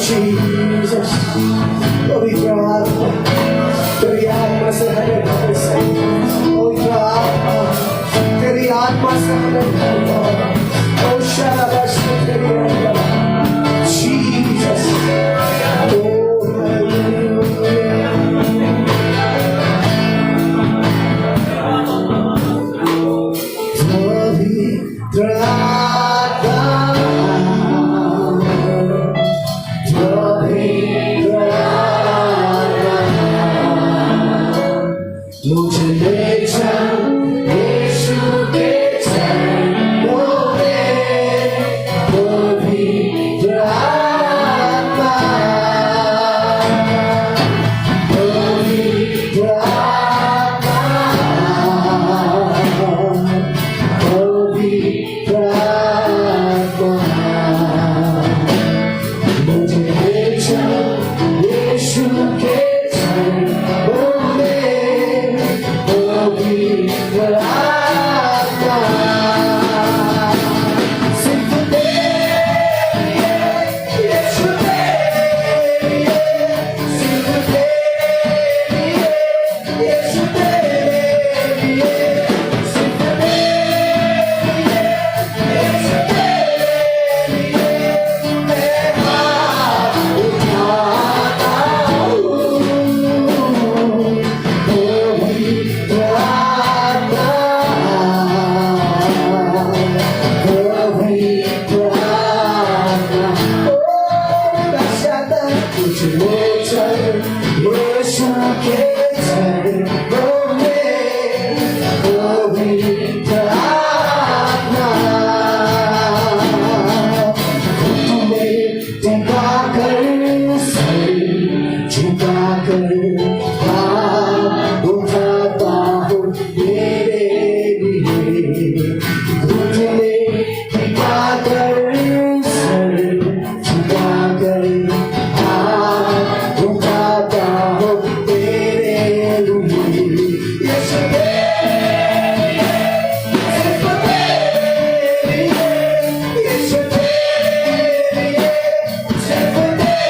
Jesus, पवित्र आत्मा तेरी आत्मा से हमें भर से, पवित्र आत्मा तेरी आत्मा से हमें भर, ओ शाबाश तेरी आत्मा, Jesus, oh hallelujah, पवित्र मुझे ले चल यीशु के चरणों में, पवित्र आत्मा, पवित्र आत्मा, पवित्र आत्मा, मुझे ले चल यीशु के चरणों में, पवित्र आत्मा, सिर्फ तेरे लिए यीशु तेरे लिए, सिर्फ तेरे लिए यीशु तेरे लिए, सिर्फ तेरे लिए यीशु तेरे लिए, मैं हाथ उठाता हूँ, पवित्र आत्मा, पवित्र आत्मा, ओ बचाता मुझे ले चल यीशु के चरणों में, पवित्र आत्मा, तुम्हें टिकाकर सर झुकाकर हाथ उठाता हूँ तेरे लिए, घुटने टिकाकर सर झुकाकर हाथ उठाता हूँ तेरे लिए, यीशु तेरे लिए, सिर्फ तेरे लिए, यीशु तेरे लिए, सिर्फ तेरे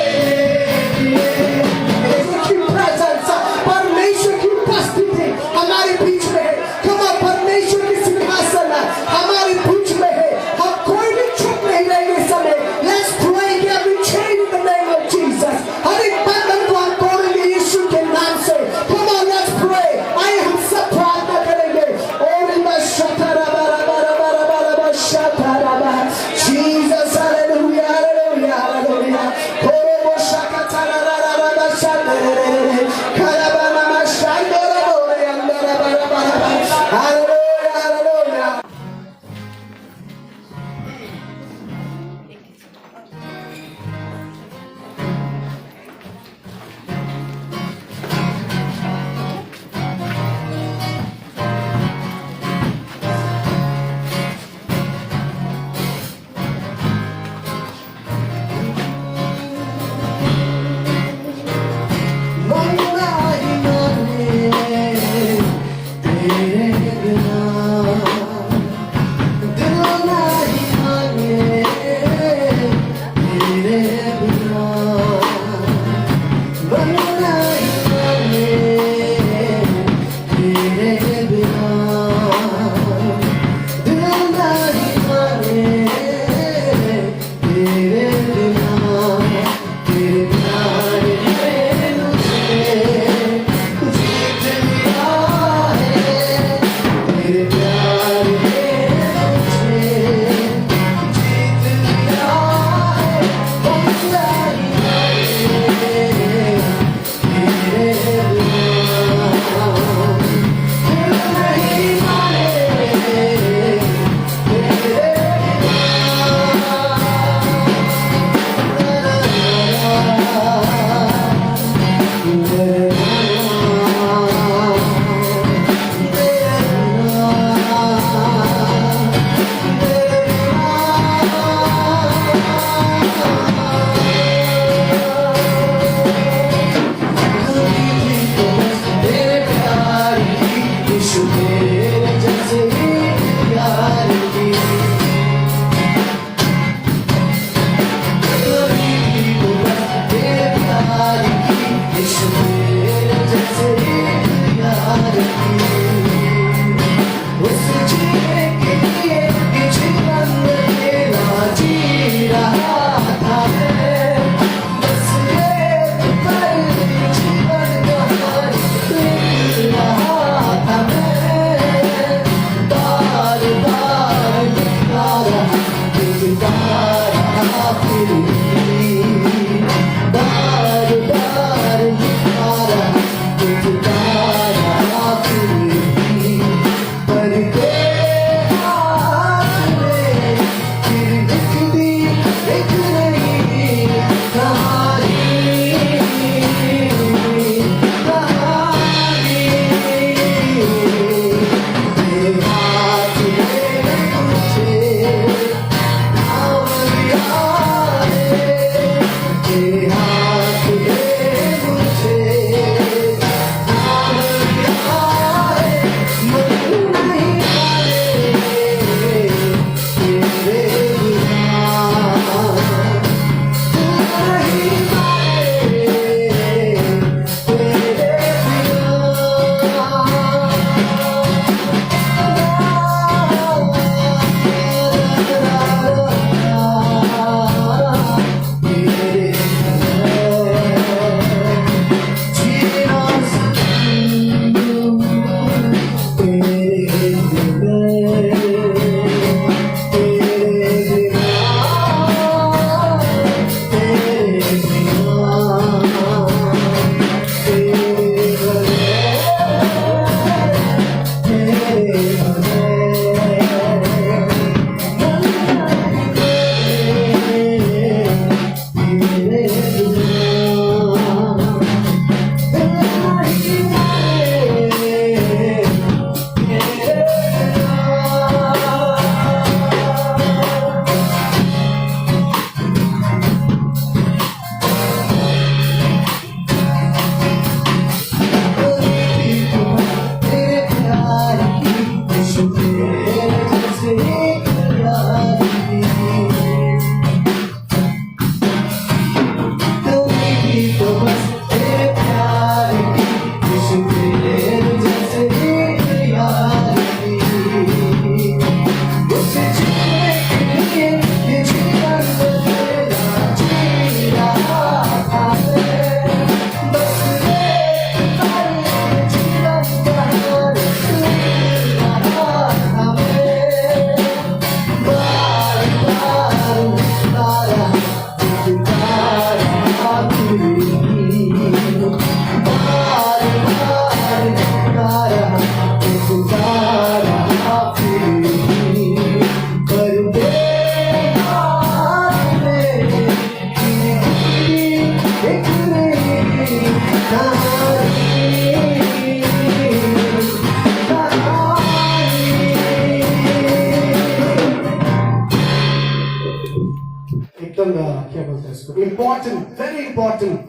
एकदम क्या बोलते हैं इसको, इम्पोर्टेंट, वेरी इम्पोर्टेंट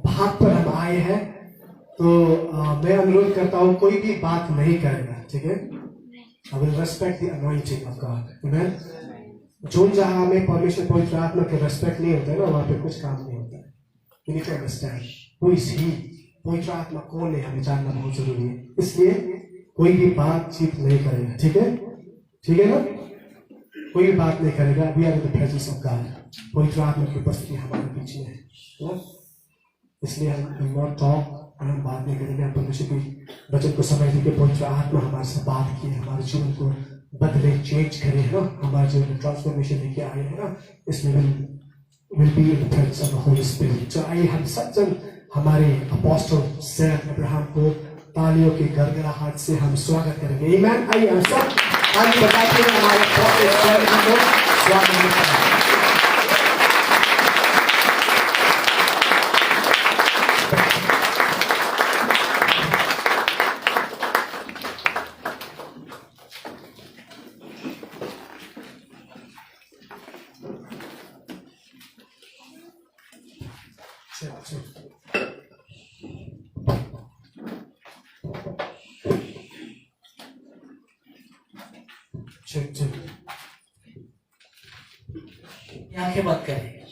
भाग पर हम आए हैं। तो मैं अनुरोध करता हूँ कोई भी बात नहीं करेगा, ठीक है? I will respect the anointing of God. Amen. जो जहाँ में परमेश्वर पवित्र आत्मा के रेस्पेक्ट नहीं होता है ना, वहाँ पे कुछ काम नहीं होता है। You need to understand who is he. पवित्र आत्मा कौन है हमें जानना बहुत जरूरी है। इसलिए कोई भी बातचीत नहीं करेगा, ठीक है? ठीक है ना? कोई भी बात नहीं करेगा। We are in the presence of God. पवित्र आत्मा की उपस्थिति हमारे बीच में है, इसलिए हम नॉट टॉक, हम बात नहीं करेंगे। हम परमेश्वर की वचन को समझ के पवित्र आत्मा हमारे से बात की, हमारे जीवन को बदले, चेंज करे, है ना? हमारे जीवन में ट्रांसफॉर्मेशन लेके आए हैं ना, इसमें will be in the presence of the Holy Spirit. तो आइए हम सब जन हमारे अपोस्टल सर अब्राहम को तालियों के गड़गड़ाहट से हम स्वागत करेंगे। आमीन। आइए हम सब आज बताते हैं हमारे अपोस्टल सर को स्वागत करते हैं। आंखें बंद करें।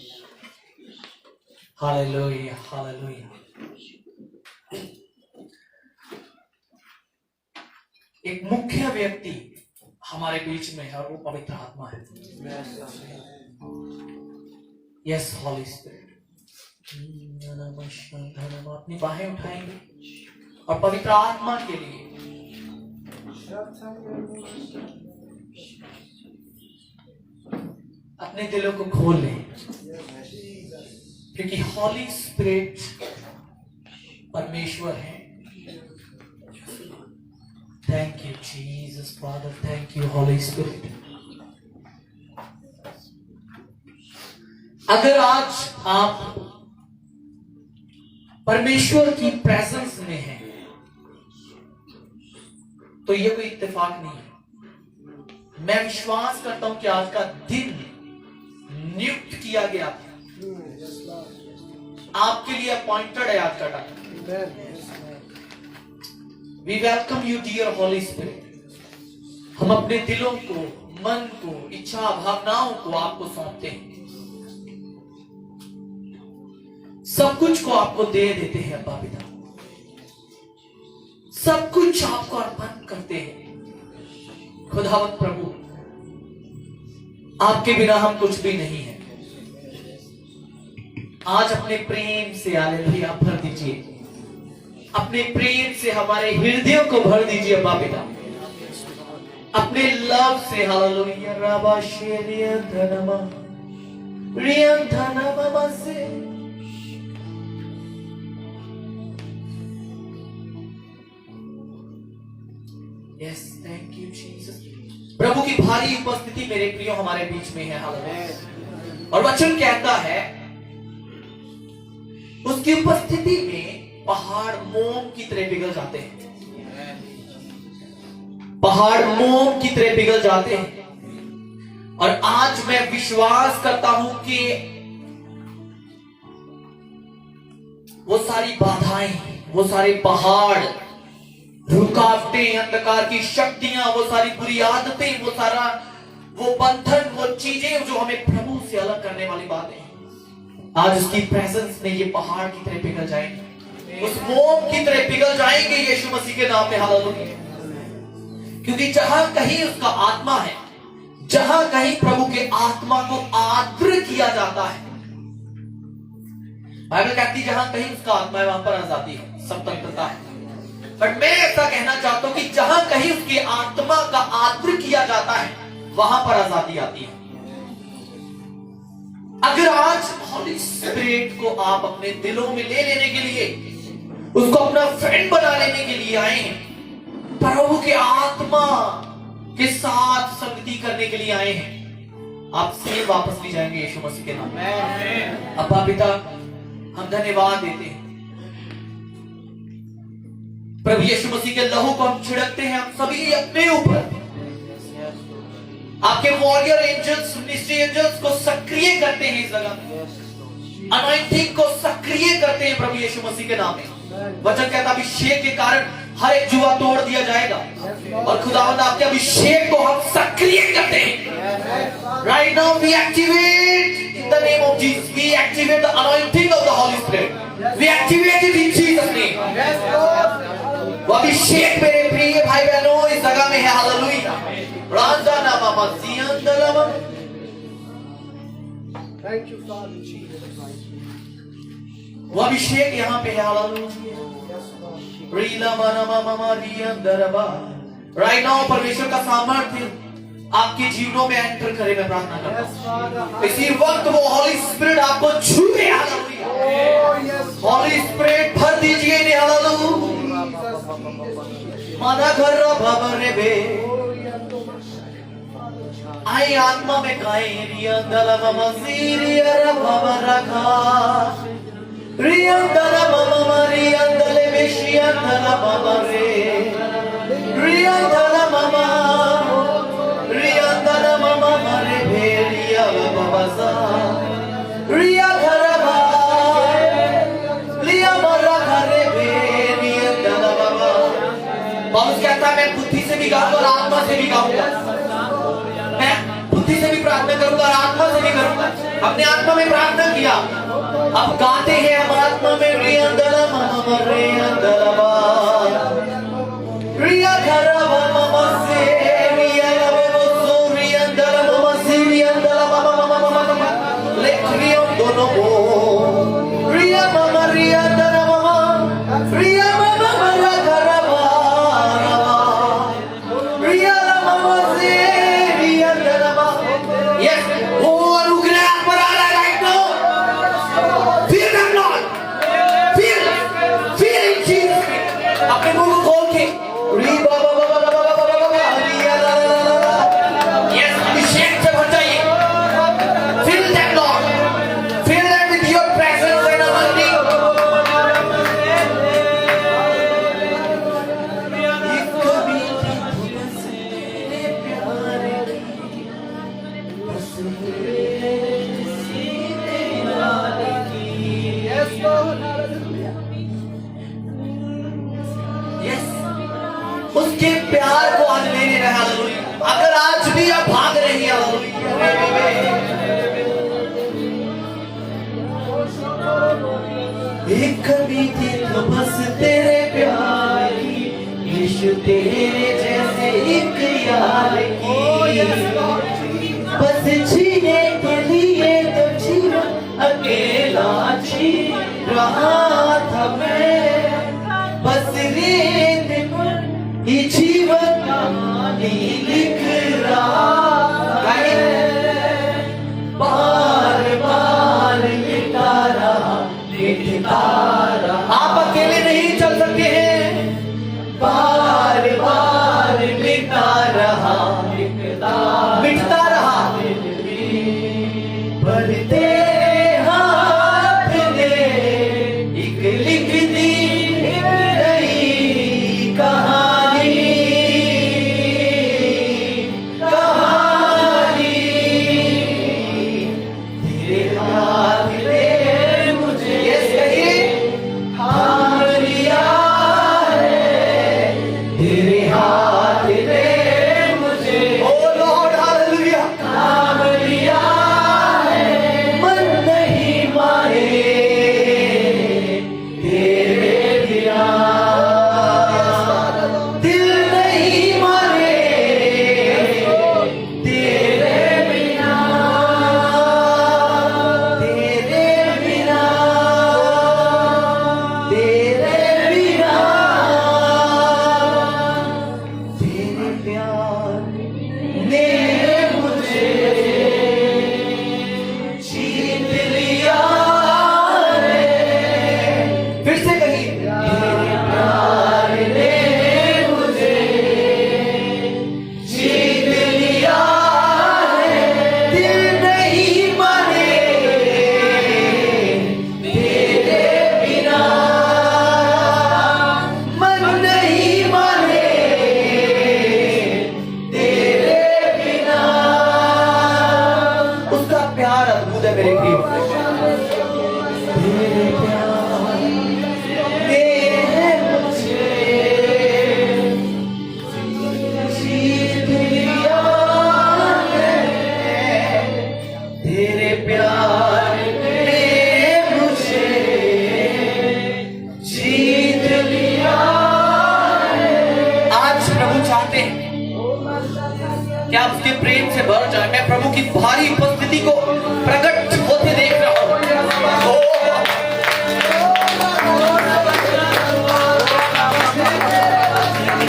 Hallelujah, hallelujah. एक मुख्य व्यक्ति हमारे बीच में है और वो पवित्र आत्मा है। यस, हॉली स्पिरिट। अपनी बाहें उठाएंगे और पवित्र आत्मा के लिए अपने दिलों को खोल लें, क्योंकि हॉली स्पिरिट परमेश्वर है। Thank you Jesus father, thank you holy spirit. अगर आज आप परमेश्वर की प्रेजेंस में हैं, तो यह कोई इत्तेफाक नहीं है। मैं विश्वास करता हूं कि आज का दिन नियुक्त किया गया था, आपके लिए अपॉइंटेड है आज का time. We welcome you dear holy spirit. हम अपने दिलों को, मन को, इच्छा, भावनाओं को आपको सौंपते हैं। सब कुछ को आपको दे देते हैं अब्बा पिता, सब कुछ आपको अर्पण करते हैं। खुदावंत प्रभु, आपके बिना हम कुछ भी नहीं है। आज अपने प्रेम से हालेलुया भर दीजिए, अपने प्रेम से हमारे हृदयों को भर दीजिए अब्बा पिता, अपने लव से हालेलुया राबा शेरिया धनमा रियम धनमा से। Yes, thank you Jesus. प्रभु की भारी उपस्थिति मेरे प्रियो हमारे बीच में है हालेलुया। और वचन कहता है उसकी उपस्थिति में पहाड़ मोम की तरह पिघल जाते हैं, पहाड़ मोम की तरह पिघल जाते हैं। और आज मैं विश्वास करता हूं कि वो सारी बाधाएं, वो सारे पहाड़, रुकावटें, अंधकार की शक्तियां, वो सारी बुरी आदतें, वो सारा वो बंधन, वो चीजें जो हमें प्रभु से अलग करने वाली बातें, आज उसकी प्रेजेंस में ये पहाड़ की तरह पिघल जाएंगे, उस मोम की तरह पिघल जाएंगे यीशु मसीह के नाम में हालेलुया। क्योंकि जहां कहीं उसका आत्मा है, जहां कहीं प्रभु के आत्मा को आर्द्र किया जाता है, बाइबल कहती है जहां कहीं उसका आत्मा है वहां पर आजादी है, स्वतंत्रता है। बट मैं ऐसा कहना चाहता हूं कि जहां कहीं उसके आत्मा का आर्द्र किया जाता है वहां पर आजादी आती है। अगर आज हॉली स्पिरिट को आप अपने दिलों में ले लेने के लिए, उसको अपना फ्रेंड बना लेने के लिए आए हैं, प्रभु के आत्मा के साथ संगति करने के लिए आए हैं, आप से वापस ले जाएंगे यीशु मसीह के नाम में। अब्बा पिता, हम धन्यवाद देते हैं प्रभु यीशु मसीह के लहू को हम छिड़कते हैं, हम सभी अपने ऊपर आपके वॉरियर एंजल्स, मिनिस्ट्री एंजल्स को सक्रिय करते हैं इस जगह में, अनॉइंटिंग को सक्रिय करते हैं प्रभु यीशु मसीह के नाम में। वचन कहता अभिषेक के कारण हर एक जुआ तोड़ दिया जाएगा, और खुदावंद आपके अभिषेक को हम सक्रिय करते हैं। Right now we activate in the name of Jesus, we activate the anointing of the Holi spirit, we activate it in Jesus name. वो अभिषेक मेरे प्रिय भाई बहनों इस जगह में है hallelujah. Raja mama सियंदलम, thank you for Jesus. वो अभिषेक यहाँ पे है हालेलुया। रीला माना मामा रियंदरबा, राइट नाउ परमेश्वर का सामर्थ्य आपके जीवनों में एंटर करे, मैं प्रार्थना करता हूँ इसी वक्त वो हॉली स्पिरिट आपको छूए हालेलुया। हॉली स्पिरिट भर दीजिए इन्हें हालेलुया। माना घर भवन बे आई आत्मा में गाए रियंदला मामा सीरिया भवन रखा रियंदला मामा रियंदले बेशियंदला मामा रे रियंदला मामा रियंदला मामा रे भेरिया बाबा सा रिया घरबा लिया मरा घरे भेरियंदला बाबा। पौलुस कहता है मैं बुद्धि से भी गाऊंगा और आत्मा से भी गाऊंगा, मैं बुद्धि से भी प्रार्थना करूंगा और आत्मा से भी करूंगा। अपने आत्मा में प्रार्थना किया, अब गाते हैं हम आत्मा में रियंदला मामा रियंदला रिया घरबा मामा से रिया बाबा सो रियंदला मामा से रियंदला मामा लेख रियो दोनों को रिया मामा रियंदला मामा रिया मामा मरा घरबा रिया मामा से रियंदला मामा। यस, वो अनुग्रह पर आ रहा है right now. Feel that Lord, feel in Jesus. अपने मुंह को खोल के री बाबा बाबा बाबा बाबा रिया ला ला ला। यस, अभिषेक से भर जाइए। Feel that Lord, feel that with your presence and anointing. उसके प्यार को आज लेने रहे हालेलुया। अगर आज भी आप भाग रही हैं हालेलुया, एक कभी थी तो बस तेरे प्यार की, यीशु तेरे जैसे एक यार की, बस जीने के लिए तो जीवन अकेला जी रहा था मैं, बस रेत पर ही जीवन कहानी लिख रहा है, बार बार लिखता रहा लिखता रहा। आप अकेले नहीं चल सकते हैं, बार बार लिखता रहा मिटता रहा, पर तेरे हाथ ने एक लिख दी नई कहानी, कहानी तेरे हाथ ने मुझे थाम लिया है, तेरे हाथ ने मुझे ओ लॉर्ड हालेलुया थाम लिया है, मन नहीं मारे तेरे बिना, दिल नहीं मारे तेरे बिना, तेरे बिना, तेरे बिना, तेरे प्यार ने मुझे जीत लिया है। फिर से कहिए, तेरे प्यार ने मुझे जीत लिया है, दिल नहीं माने तेरे बिना, मन नहीं माने तेरे बिना, उसका प्यार अद्भुत है मेरे प्रिय, तेरे प्यार ने मुझे जीत लिया है, तेरे प्यार ने मुझे जीत लिया है। आज प्रभु चाहते हैं कि आप उसके प्रेम से भर जाए। मैं प्रभु की भारी उपस्थिति को प्रकट होते देख रहा हूं।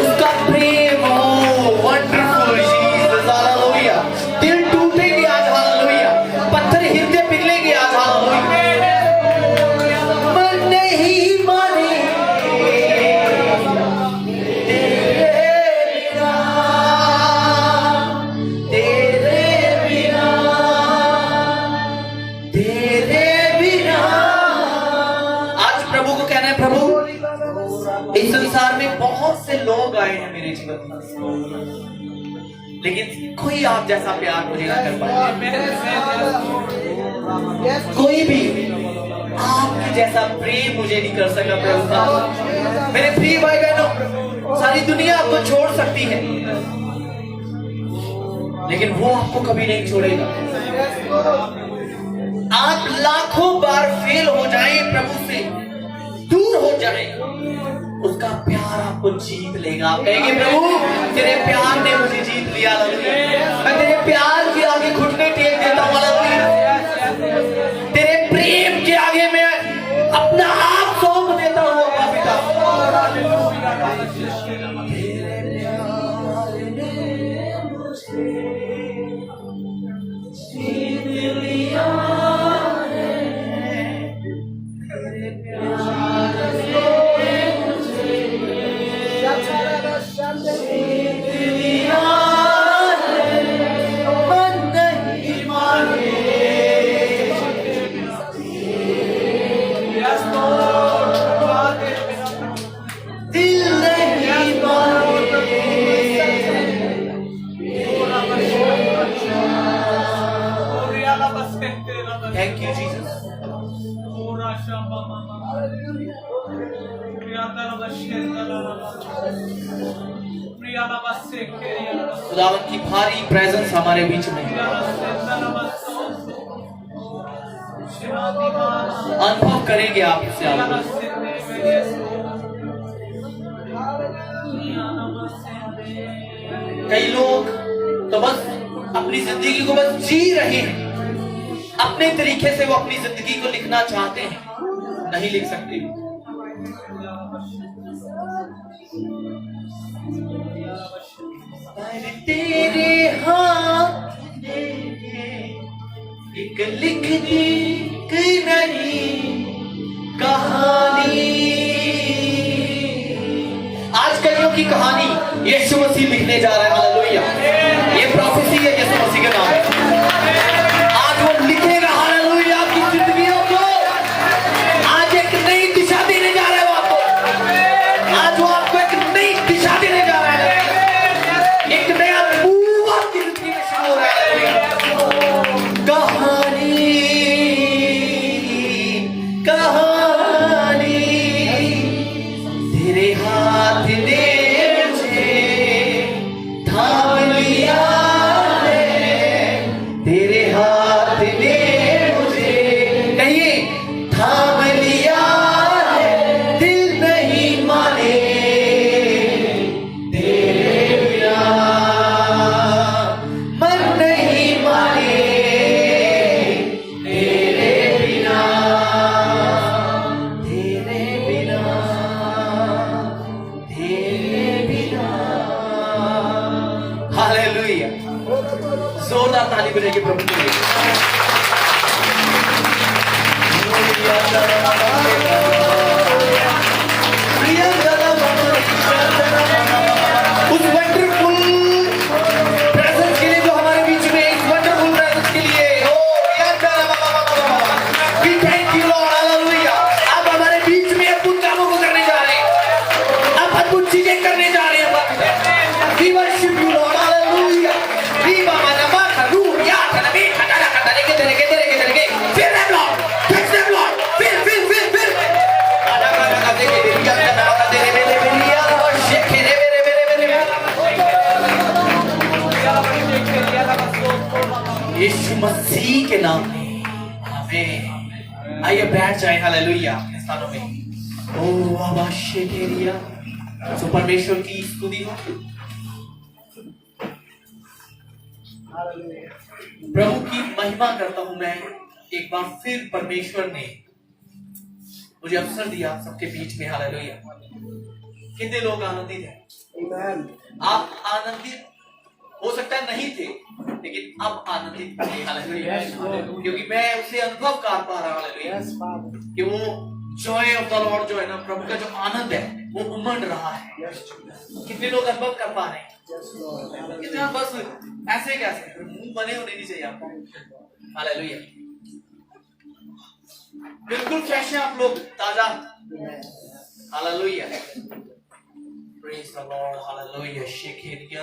उसका प्रेम वंडरफुल जीसस हालेलुया। दिल टूटेंगे आज हालेलुया, पत्थर हृदय पिघलेंगे आज हालेलुया, मन नहीं माने तेरे बिना, तेरे बिना। आज प्रभु को कहना है, प्रभु इस संसार में बहुत से लोग आए हैं मेरे जीवन में, लेकिन कोई आप जैसा प्यार मुझे ना कर पाए, कोई भी आपके जैसा प्रेम मुझे नहीं कर सका प्रभु साहब। मेरे प्रिय भाई बहनों, सारी दुनिया आपको छोड़ सकती है, लेकिन वो आपको कभी नहीं छोड़ेगा। आप लाखों बार फेल हो जाए, प्रभु से दूर हो जाए, उसका प्यार आपको जीत लेगा। आप कहेंगे, प्रभु तेरे प्यार ने मुझे जीत लिया, मैं तेरे प्यार के आगे घुटने टेक देता हूं, तेरे प्रेम के आगे मैं अपना आप सौंप देता हूं पिता। जीत लिया Thank you, Jesus. खुदावंद की भारी प्रेजेंस हमारे बीच में अनुभव करेंगे आप इससे आगे। कई लोग तो बस अपनी जिंदगी को बस जी रहे हैं, अपने तरीके से वो अपनी जिंदगी को लिखना चाहते हैं, नहीं लिख सकते। तेरे हाथ एक लिखनी की नहीं कहानी, आज कलियों की कहानी यीशु मसीह लिखने जा रहा है। हालेलुया, ये प्रोफेसी है यीशु मसीह के नाम पे। आज वो लिखेगा हालेलुया आपकी जिंदगियों को, आज एक नई दिशा देने जा रहा है वो आपको, आज वो आपको एक नई दिशा देने जा रहा है, एक नया मूव आपकी जिंदगी में शुरू हो रहा है। कहानी कहानी तेरे हाथ ने मुझे थाम लिया है, तेरे हाथ ने मुझे कहिए थाम लिया है, दिल नहीं माने तेरे बिना, मन नहीं माने तेरे बिना, तेरे बिना, तेरे बिना। हालेलुया, जोरदार ताली बजाइए प्रभु के लिए। उस वंडरफुल प्रेजेंस के लिए जो हमारे बीच में, इस वंडरफुल प्रेजेंस के लिए we thank you Lord, hallelujah. आप हमारे बीच में अद्भुत कामों को करने जा रहे हैं, आप अद्भुत चीजें करने जा रहे हैं। We worship you Lord, hallelujah. रीबा मानमा करू या कनबे कटारा कटारे के तेरे फिर them Lord, touch them Lord, फिर आधा का दे के दिया का तेरे मेरे या शेखे रे मेरे यीशु मसीह के नाम में आमीन। आइए बैठ जाए हालेलुया अपने स्थानों में। ओ बाबा शेकेरिया, तो परमेश्वर की स्तुति हो। प्रभु की महिमा करता हूं मैं। एक बार फिर परमेश्वर ने मुझे अवसर दिया सबके बीच में, हालेलुया। कितने लोग आनंदित हैं? आप आनंदित हो सकता है नहीं थे, लेकिन अब आनंदित थे, हालेलुया। क्योंकि मैं उसे अनुभव कर पा रहा, हालेलुया, कि वो जॉय ऑफ द लॉर्ड जो है ना, प्रभु का जो आनंद है वो उमड़ रहा है। कितने लोग अनुभव कर पा रहे हैं? कितना बस ऐसे कैसे मुंह बने होने नहीं चाहिए आपको, हालेलुया। बिल्कुल फ्रेश है आप लोग, ताजा, hallelujah. Praise the Lord, hallelujah. शेकेरिया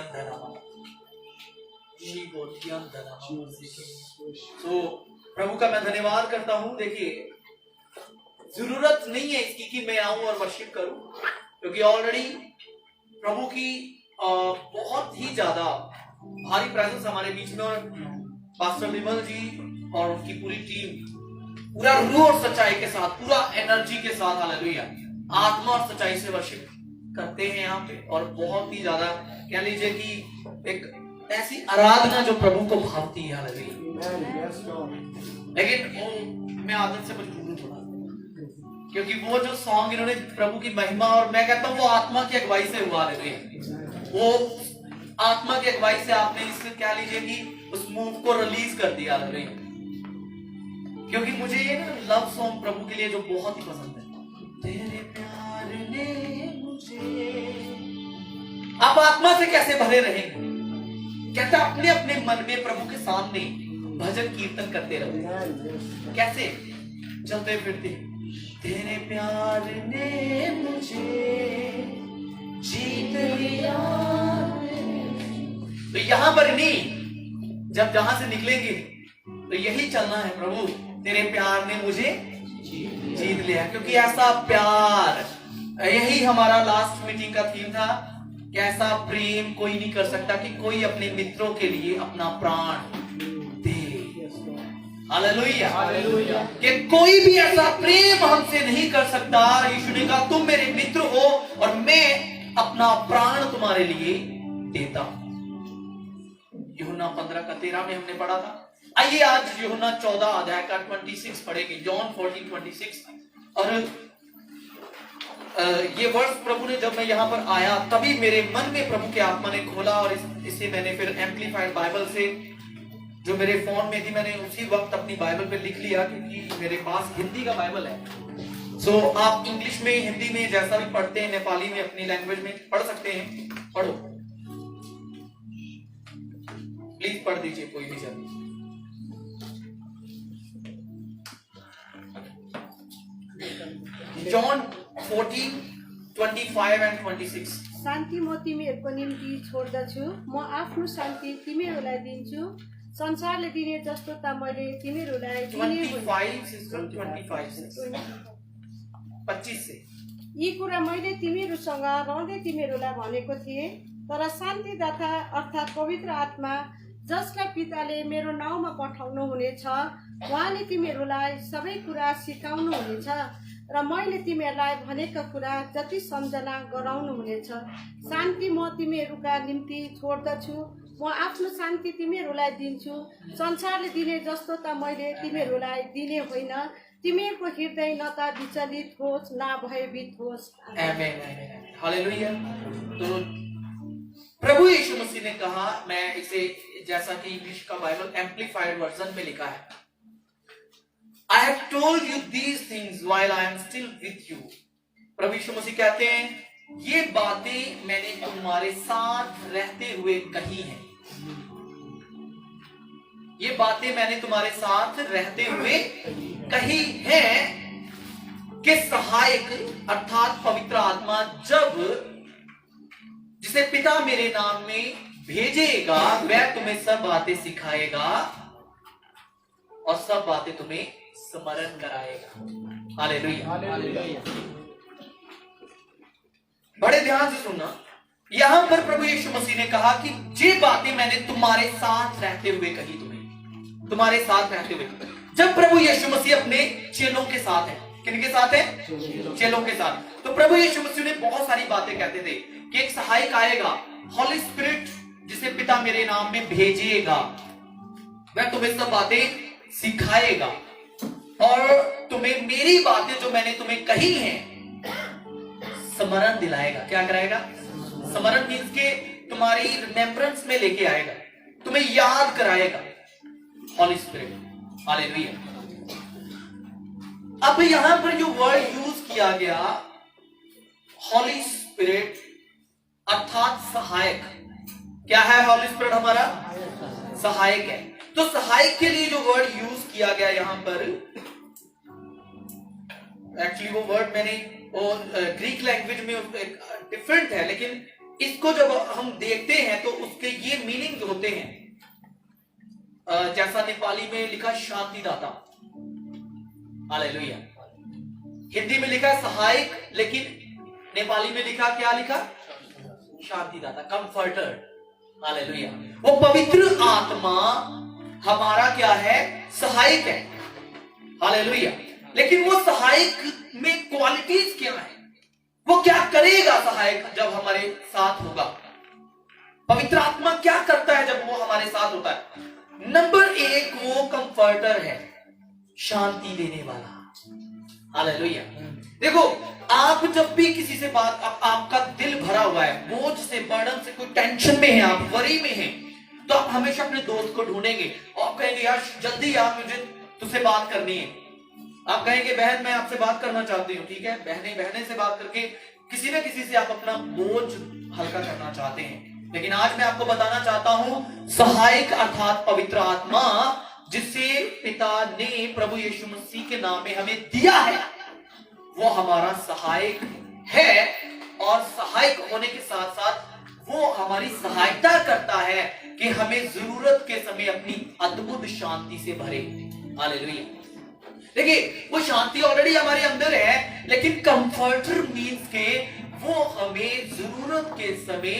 तो प्रभु का मैं धन्यवाद करता हूं। देखिए, जरूरत नहीं है इसकी कि मैं आऊं और वर्शिप करूं, क्योंकि ऑलरेडी प्रभु की बहुत ही ज्यादा भारी प्रेजेंस हमारे बीच में, और पास्टर विमल जी और उनकी पूरी टीम पूरा रूह और सच्चाई के साथ, पूरा एनर्जी के साथ, हालेलुया, आत्मा और सच्चाई से वर्शिप करते हैं यहाँ पे। और बहुत ही ज्यादा कह लीजिए कि एक ऐसी आराधना जो प्रभु को भावती है, हालेलुया। लेकिन मैं आदत से कुछ भूलूं थोड़ा, क्योंकि वो जो सॉन्ग इन्होंने प्रभु की महिमा, और मैं कहता हूँ वो आत्मा की अगुवाई से हुआ, हालेलुया। वो आत्मा की अगुवाई से आपने इससे क्या लीजिए कि उस मूव को रिलीज कर दिया, हालेलुया। क्योंकि मुझे ये ना लव सॉन्ग प्रभु के लिए जो बहुत ही पसंद है, तेरे प्यार ने मुझे। आप आत्मा से कैसे भरे रहेंगे? कहता अपने अपने मन में प्रभु के सामने भजन कीर्तन करते रहो। कैसे? चलते फिरते, तेरे प्यार ने मुझे जीत लिया। तो यहां पर नहीं, जब जहां से निकलेंगे तो यही चलना है, प्रभु तेरे प्यार ने मुझे जीत लिया। क्योंकि ऐसा प्यार, यही हमारा लास्ट मीटिंग का थीम था, कि ऐसा प्रेम कोई नहीं कर सकता कि कोई अपने मित्रों के लिए अपना प्राण दे। Hallelujah, hallelujah. कि कोई भी ऐसा प्रेम हमसे नहीं कर सकता। यीशु ने कहा तुम मेरे मित्र हो और मैं अपना प्राण तुम्हारे लिए देता हूं। यूहन्ना 15:13 में हमने पढ़ा था। आइए आज यूहन्ना 14 अध्याय का 26 पढ़ेंगे, जॉन 14:26। और ये वर्ष प्रभु ने, जब मैं यहाँ पर आया तभी मेरे मन में प्रभु के आत्मा ने खोला और इसे मैंने फिर एम्प्लीफाइड बाइबल से, जो मेरे फोन में थी, मैंने उसी वक्त अपनी बाइबल पे लिख लिया, क्योंकि मेरे पास हिंदी का बाइबल है। सो आप इंग्लिश में, हिंदी में, जैसा भी पढ़ते हैं, नेपाली में, अपनी लैंग्वेज में पढ़ सकते हैं। पढ़ो, प्लीज पढ़ दीजिए कोई भी जल्दी। John 14:25 and 26। शान्ति म तिमीहरूको निम्ति छोड्दछु, म आफ्नो शान्ति तिमीहरूलाई दिन्छु। संसारले दिने जस्तो त मैले तिमीहरूलाई दिने होइन। 25 से यी कुरा मैले तिमीहरूसँग रहँदै तिमीहरूलाई भनेको थिएँ। तर शान्तिदाता अर्थात् पवित्र आत्मा, जसलाई पिताले मेरो नाउँमा पठाउनु हुनेछ, उहाँले तिमीहरूलाई सबै कुरा सिकाउनु हुनेछ र मैले तिमीहरूलाई भनेका कुरा जति सम्झना गराउनु हुनेछ। शान्ति म तिमीहरूका निम्ति छोड्दछु, म आफ्नो शान्ति तिमीहरूलाई दिन्छु। संसारले दिने जस्तो त मैले तिमीहरूलाई दिने होइन। तिमीहरूको हृदय न त विचलित होस् न भयभीत होस्। आमेन, आमेन, हालेलुया। तो प्रभु यीशु मसीह ने कहा, मैं इसे, जैसा कि इंग्लिश का बाइबल एम्प्लीफाइड वर्जन में लिखा है, I have told you these things while I am still with you। प्रभु यीशु मसीह कहते हैं, ये बातें मैंने तुम्हारे साथ रहते हुए कही हैं। ये बातें मैंने तुम्हारे साथ रहते हुए कही हैं कि सहायक अर्थात पवित्र आत्मा, जब जिसे पिता मेरे नाम में भेजेगा, वह तुम्हें सब बातें सिखाएगा और सब बातें तुम्हें स्मरण कराएगा। Hallelujah, hallelujah. बड़े ध्यान से सुनना, यहां पर प्रभु यीशु मसीह ने कहा कि ये बातें मैंने तुम्हारे साथ रहते हुए कही, तुम्हें, तुम्हारे साथ रहते हुए। जब प्रभु यीशु मसीह अपने चेलों के साथ है, किनके साथ है? चेलों के साथ। तो प्रभु यीशु मसीह ने बहुत सारी बातें कहते थे कि एक सहायक आएगा, हॉली स्पिरिट, जिसे पिता मेरे नाम में भेजिएगा, वह तुम्हें सब बातें सिखाएगा और तुम्हें मेरी बातें जो मैंने तुम्हें कही हैं स्मरण दिलाएगा। क्या कराएगा? स्मरण मीन्स के तुम्हारी रिमेम्बरेंस में लेके आएगा, तुम्हें याद कराएगा। हॉली स्पिरिट, हालेलुया। अब यहां पर जो वर्ड यूज किया गया, हॉली स्पिरिट अर्थात सहायक, क्या है? हॉली स्पिरिट हमारा सहायक है। तो सहायक के लिए जो वर्ड यूज किया गया यहां पर, एक्चुअली वो वर्ड मैंने ग्रीक लैंग्वेज में डिफरेंट है, लेकिन इसको जब हम देखते हैं तो उसके ये मीनिंग होते हैं। जैसा नेपाली में लिखा शांतिदाता, हालेलुया। हिंदी में लिखा सहायक, लेकिन नेपाली में लिखा, क्या लिखा? शांतिदाता, कंफर्टर, हालेलुया। वो पवित्र आत्मा हमारा क्या है? सहायक है, हालेलुया। लेकिन वो सहायक में क्वालिटीज क्या है? वो क्या करेगा सहायक जब हमारे साथ होगा? पवित्र आत्मा क्या करता है जब वो हमारे साथ होता है? नंबर 1, वो कंफर्टर है, शांति देने वाला, हालेलुया। देखो, आप जब भी किसी से बात, आपका दिल भरा हुआ है, बोझ से, बर्डन से, कोई टेंशन में है, आप वरी में हैं, तो आप हमेशा अपने दोस्त को ढूंढेंगे और आप कहेंगे, यार जल्दी यार, मुझे तुझसे बात करनी है। आप कहेंगे, बहन मैं आपसे बात करना चाहती हूँ, ठीक है। बहने से बात करके किसी न किसी से आप अपना बोझ हल्का करना चाहते हैं। लेकिन आज मैं आपको बताना चाहता हूं, सहायक अर्थात पवित्र आत्मा, जिसे पिता ने प्रभु यीशु मसीह के नाम में हमें दिया है, वो हमारा सहायक है। और सहायक होने के साथ साथ वो हमारी सहायता करता है कि हमें जरूरत के समय अपनी अद्भुत शांति से भरे, हालेलुया। देखिए, वो शांति ऑलरेडी हमारे अंदर है, लेकिन कंफर्टर मीन्स के वो हमें जरूरत के समय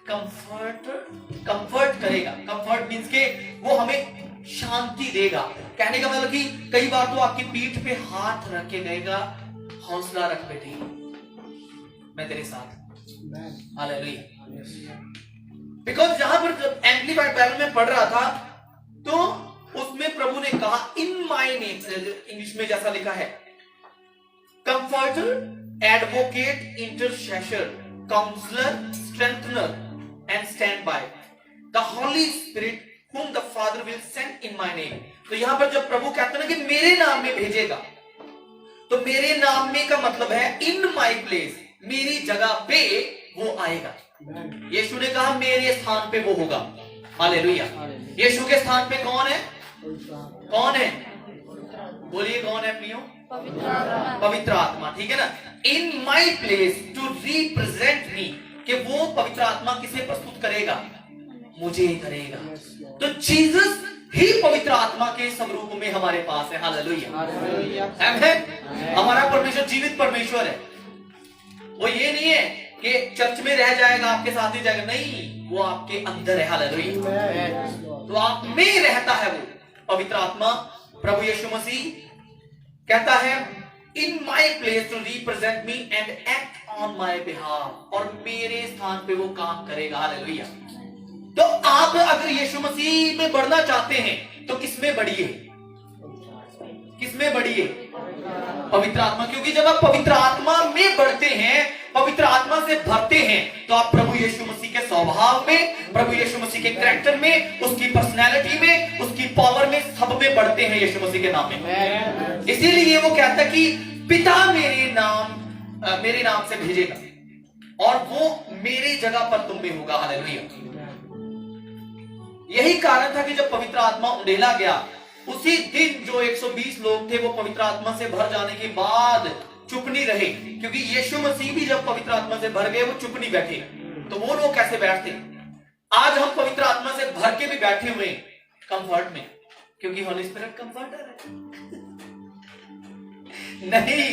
कंफर्ट करेगा। कंफर्ट मीन्स के वो हमें शांति देगा। कहने का मतलब कि कई बार तो आपकी पीठ पे हाथ रख के कहेगा, हौसला रख बेटी, मैं तेरे साथ। हालेलुया। बिकॉज जहां पर जब एम्प्लीफाइड बाइबल में पढ़ रहा था तो उसमें प्रभु ने कहा इन माय नेम, इंग्लिश में जैसा लिखा है, comforter, advocate, intercessor, counsellor, strengthener and stand by the Holi Spirit whom the Father will send in my name। तो यहां पर जब प्रभु कहते हैं ना कि मेरे नाम में भेजेगा, तो मेरे नाम में का मतलब है इन माय प्लेस, मेरी जगह पे वो आएगा। यीशु ने कहा मेरे स्थान पे वो होगा। हालेलुया। यीशु के स्थान पे कौन है? कौन है? बोलिए कौन है प्रियो? पवित्र आत्मा। ठीक है ना। In my place to represent me, कि वो पवित्र आत्मा किसे प्रस्तुत करेगा? मुझे करेगा। तो जीसस ही पवित्र आत्मा के स्वरूप में हमारे पास है। हालेलुया। हमारा परमेश्वर जीवित परमेश्वर है। वो ये नहीं है कि चर्च में रह जाएगा आपके साथ ही जाएगा, नहीं, वो आपके अंदर है। हालेलुया। तो आप में रहता है वो पवित्र आत्मा। प्रभु यीशु मसीह कहता है in my place to represent me and act on my behalf, और मेरे स्थान पे वो काम करेगा। हालेलुया। तो आप अगर यीशु मसीह में बढ़ना चाहते हैं तो किसमें बढ़िए? किसमें बढ़िए? पवित्र आत्मा। क्योंकि जब आप पवित्र आत्मा में बढ़ते हैं, पवित्र आत्मा से भरते हैं, तो आप प्रभु यीशु मसीह के स्वभाव में, प्रभु यीशु मसीह के कैरेक्टर में, उसकी पर्सनैलिटी में, उसकी पावर में, सब में बढ़ते हैं यीशु मसीह के नाम में। इसीलिए वो कहता है कि पिता मेरे नाम से भेजेगा और वो मेरी जगह पर तुम में होगा। हालेलुया। यही कारण था कि जब पवित्र आत्मा उंडेला गया, उसी दिन जो 120 लोग थे वो पवित्र आत्मा से भर जाने के बाद चुप नहीं रहे, क्योंकि यीशु मसीह भी जब पवित्र आत्मा से भर गए वो चुप नहीं बैठे। तो वो लोग कैसे बैठते? आज हम पवित्र आत्मा से भर के भी बैठे हुए कंफर्ट में, क्योंकि होली स्पिरिट कंफर्टर है। नहीं,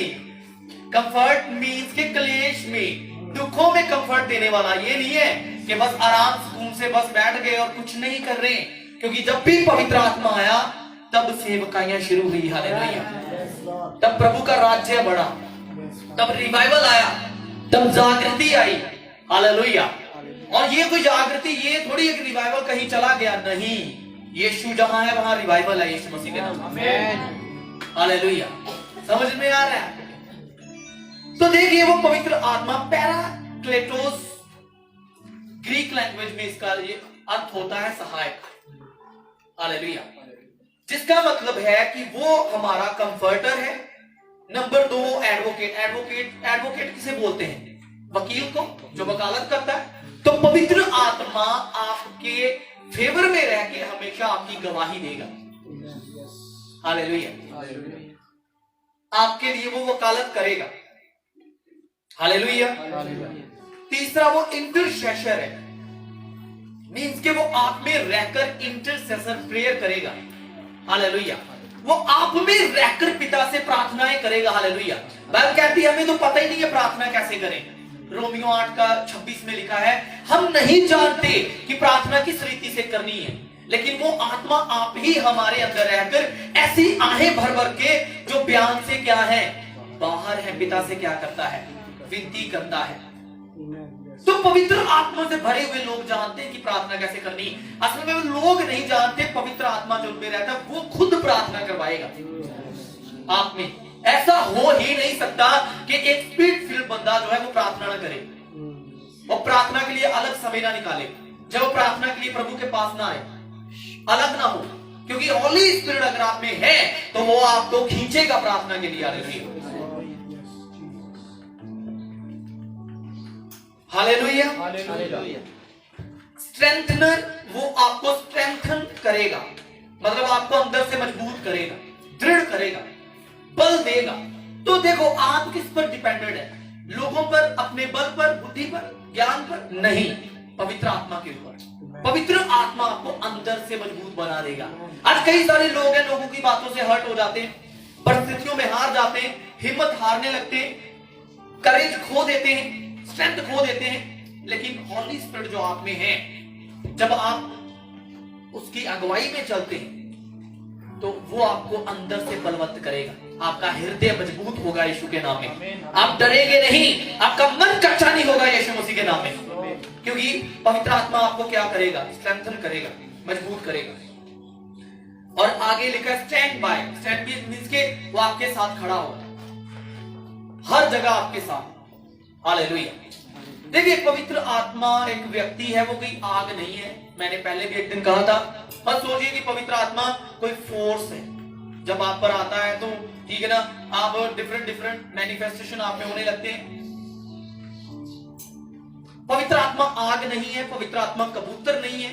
कंफर्ट मीन्स के क्लेश में, दुखों में कंफर्ट देने वाला। ये नहीं है कि बस आराम सुकून से बस बैठ गए और कुछ नहीं कर रहे, क्योंकि जब भी पवित्र आत्मा आया तब सेवकाइयां शुरू हुई। हालेलुया। तब प्रभु का राज्य बढ़ा, तब रिवाइवल आया, तब जागृति आई। हालेलुया। और ये कोई जागृति, ये थोड़ी एक रिवाइवल कहीं चला गया, नहीं, यीशु जहां है वहां रिवाइवल है यीशु मसीह के नाम। हालेलुया। समझ में आ रहा है? तो देखिए वो पवित्र आत्मा, पैराक्लेटोस ग्रीक लैंग्वेज में इसका ये अर्थ होता है सहायक। हालेलुया। जिसका मतलब है कि वो हमारा कंफर्टर है। Number 2 advocate. एडवोकेट किसे बोलते हैं? वकील को, जो वकालत करता है। तो पवित्र आत्मा आपके फेवर में रह के हमेशा आपकी गवाही देगा। हालेलुया। आपके लिए वो वकालत करेगा। हालेलुया। तीसरा वो इंटरसेसर है, मींस के वो आप में रहकर इंटरसेसर प्रेयर करेगा। हालेलुया। वो आप में रहकर पिता से प्रार्थनाएं करेगा। हालेलुया। बाइबल कहती है हमें तो पता ही नहीं है प्रार्थना कैसे करें। रोमियो 8:26 में लिखा है, हम नहीं जानते कि प्रार्थना किस रीति से करनी है, लेकिन वो आत्मा आप ही हमारे अंदर रहकर ऐसी आहें भर भर के, जो बयान से क्या है, बाहर है, पिता से क्या करता है, विनती करता है। तो पवित्र आत्मा से भरे हुए लोग जानते हैं कि प्रार्थना कैसे करनी। असल में वो लोग नहीं जानते, पवित्र आत्मा जो उनमें रहता है वो खुद प्रार्थना करवाएगा आप में। ऐसा हो ही नहीं सकता कि एक स्पिरिट फिल्ड बंदा जो है वो प्रार्थना ना करे, वो प्रार्थना के लिए अलग समय ना निकाले, जब वो प्रार्थना के लिए प्रभु के पास ना आए, अलग ना हो, क्योंकि होली स्पिरिट अगर आप में है तो वो आपको खींचेगा प्रार्थना के लिए। हालेलुया। हालेलुया। स्ट्रेंथनर, वो आपको स्ट्रेंथन करेगा, मतलब आपको अंदर से मजबूत करेगा, दृढ़ करेगा, बल देगा। तो देखो आप किस पर डिपेंडेंट है? लोगों पर, अपने बल पर, बुद्धि पर, ज्ञान पर नहीं, पवित्र आत्मा के ऊपर। पवित्र आत्मा आपको अंदर से मजबूत बना देगा। आज कई सारे लोग हैं, लोगों की बातों से हर्ट हो जाते हैं, परिस्थितियों में हार जाते हैं, हिम्मत हारने लगते हैं, करेज खो देते हैं, स्ट्रेंथ खो देते हैं। लेकिन हॉली स्पिरिट जो आप में है, जब आप उसकी अगुवाई में चलते हैं, तो वो आपको अंदर से बलवत्त करेगा। आपका हृदय मजबूत होगा यीशु के नाम में। आप डरेंगे नहीं, आपका मन कच्चा नहीं होगा यीशु मसीह के नाम में, क्योंकि पवित्र आत्मा आपको क्या करेगा? स्ट्रेंथन करेगा, मजबूत करेगा। और आगे लिखा है स्टैंड बाय। स्टैंड मींस के वो आपके साथ खड़ा होगा, हर जगह आपके साथ। हालेलुया। देखिए, पवित्र आत्मा एक व्यक्ति है, वो कोई आग नहीं है। मैंने पहले भी एक दिन कहा था, बस सोचिए कि पवित्र आत्मा कोई फोर्स है। जब आप पर आता है तो ठीक है ना, आप डिफरेंट मैनिफेस्टेशन आप में होने लगते हैं। पवित्र आत्मा आग नहीं है, पवित्र आत्मा कबूतर नहीं है,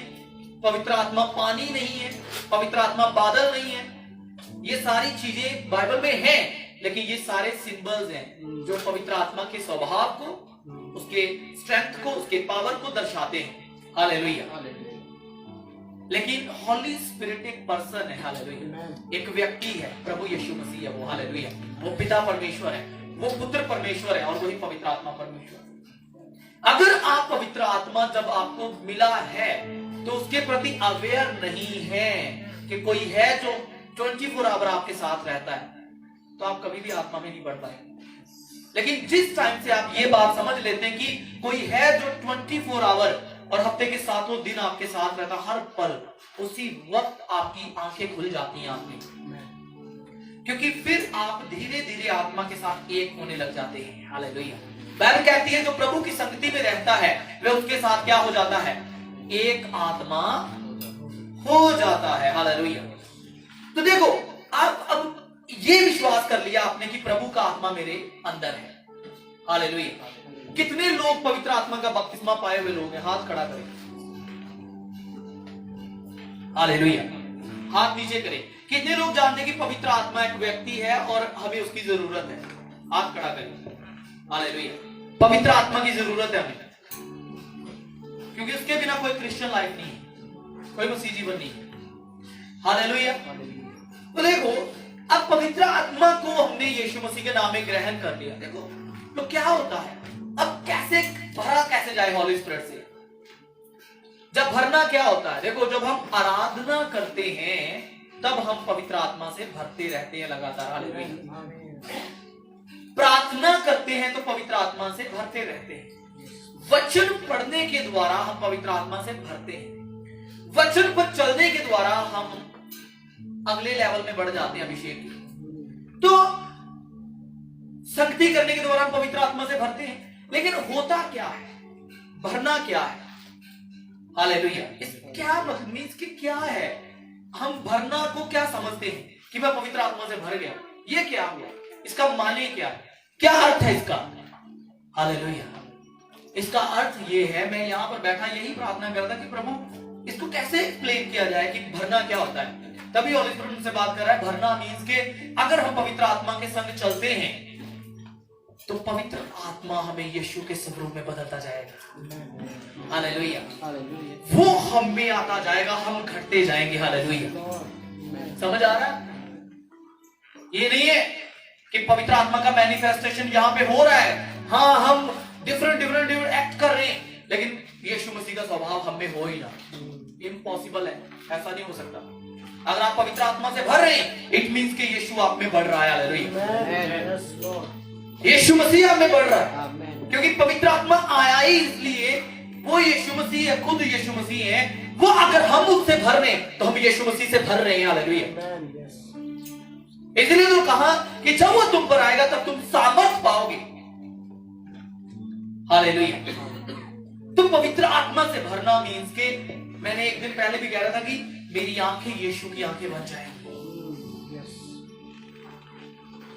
पवित्र आत्मा पानी नहीं है, पवित्र आत्मा बादल नहीं है। ये सारी चीजें बाइबल में हैं, लेकिन ये सारे सिंबल्स हैं जो पवित्र आत्मा के स्वभाव को, उसके स्ट्रेंथ को, उसके पावर को दर्शाते हैं। हालेलुया। लेकिन हॉली स्पिरिट एक पर्सन है। हालेलुया। एक व्यक्ति है, प्रभु यीशु मसीह है वो। हालेलुया। वो पिता परमेश्वर है, वो पुत्र परमेश्वर है, और वही पवित्र आत्मा परमेश्वर है। अगर आप पवित्र आत्मा जब आपको मिला है तो उसके प्रति अवेयर नहीं है कि कोई है जो 24 आवर आपके साथ रहता है, तो आप कभी भी आत्मा में नहीं बढ़ पाएंगे। लेकिन जिस टाइम से आप ये बात समझ लेते हैं कि कोई है जो 24 आवर और हफ्ते के 7 दिन आपके साथ रहता, हर पल, उसी वक्त आपकी आंखें खुल जाती हैं आप में, क्योंकि फिर आप धीरे धीरे आत्मा के साथ एक होने लग जाते हैं। हालेलुया। बाइबल कहती है जो प्रभु की संगति में रहता है वह उसके साथ क्या हो जाता है? एक आत्मा हो जाता है। हालेलुया। तो देखो, आप अब ये विश्वास कर लिया आपने कि प्रभु का आत्मा मेरे अंदर है। हालेलुया। कितने लोग पवित्र आत्मा का बपतिस्मा पाए हुए लोग हैं? हाथ खड़ा करें। हालेलुया। हाथ नीचे करें। कितने लोग जानते हैं कि पवित्र आत्मा एक व्यक्ति है और हमें उसकी जरूरत है? हाथ खड़ा करें। हालेलुया। पवित्र आत्मा की जरूरत है हमें, क्योंकि उसके बिना कोई क्रिश्चियन लाइफ नहीं है, कोई मसीह जीवन नहीं है। हालेलुया। तो देखो, अब पवित्र आत्मा को हमने यीशु मसीह के नाम में ग्रहण कर लिया। देखो तो क्या होता है, अब कैसे भरा कैसे जाए हॉली स्पिरिट से? जब भरना क्या होता है? देखो, जब हम आराधना करते हैं तब हम पवित्र आत्मा से भरते रहते हैं लगातार। हालेलुया। प्रार्थना करते हैं तो पवित्र आत्मा से भरते रहते हैं। वचन पढ़ने के द्वारा हम पवित्र आत्मा से भरते हैं। वचन पर चलने के द्वारा हम अगले लेवल में बढ़ जाते हैं अभिषेक की। तो संगति करने के द्वारा हम पवित्र आत्मा से भरते हैं। लेकिन होता क्या है? भरना क्या है? हालेलुया। इस क्या मतलब मीन्स कि क्या है? हम भरना को क्या समझते हैं कि मैं पवित्र आत्मा से भर गया? ये क्या हुआ? इसका माने क्या है? क्या अर्थ है इसका? हालेलुया। इसका अर्थ ये है, मैं यहां पर बैठा यही प्रार्थना करता कि प्रभु इसको कैसे एक्सप्लेन किया जाए कि भरना क्या होता है। तभी हॉली स्पिरिट से बात कर रहा है। भरना मीन्स के अगर हम पवित्र आत्मा के संग चलते हैं तो पवित्र आत्मा हमें यीशु के स्वरूप में बदलता जाएगा। हालेलुया। वो हम में आता जाएगा, हम घटते जाएंगे। हालेलुया। समझ आ रहा है? ये नहीं है कि पवित्र आत्मा का मैनिफेस्टेशन यहां पे हो रहा है, हाँ हम डिफरेंट एक्ट कर रहे हैं, लेकिन यीशु मसीह का स्वभाव हम में हो ही ना। इम्पॉसिबल है, ऐसा नहीं हो सकता। अगर आप पवित्र आत्मा से भर रहे हैं, इट मींस कि यीशु आप में बढ़ रहा है। हालेलुया। यीशु मसीह आप में बढ़ रहा है, क्योंकि पवित्र आत्मा आया ही इसलिए, वो यीशु मसीह है, खुद यीशु मसीह है। वो अगर हम उससे भर रहे हैं तो हम यीशु मसीह से भर रहे हैं। हालेलुया। इसलिए तो कहा कि जब वो तुम पर आएगा तब तुम सामर्थ पाओगे। हालेलुया। तो पवित्र आत्मा से भरना मींस के, मैंने एक दिन पहले भी कह रहा था कि मेरी आंखें यीशु की आंखें बन जाएंगी।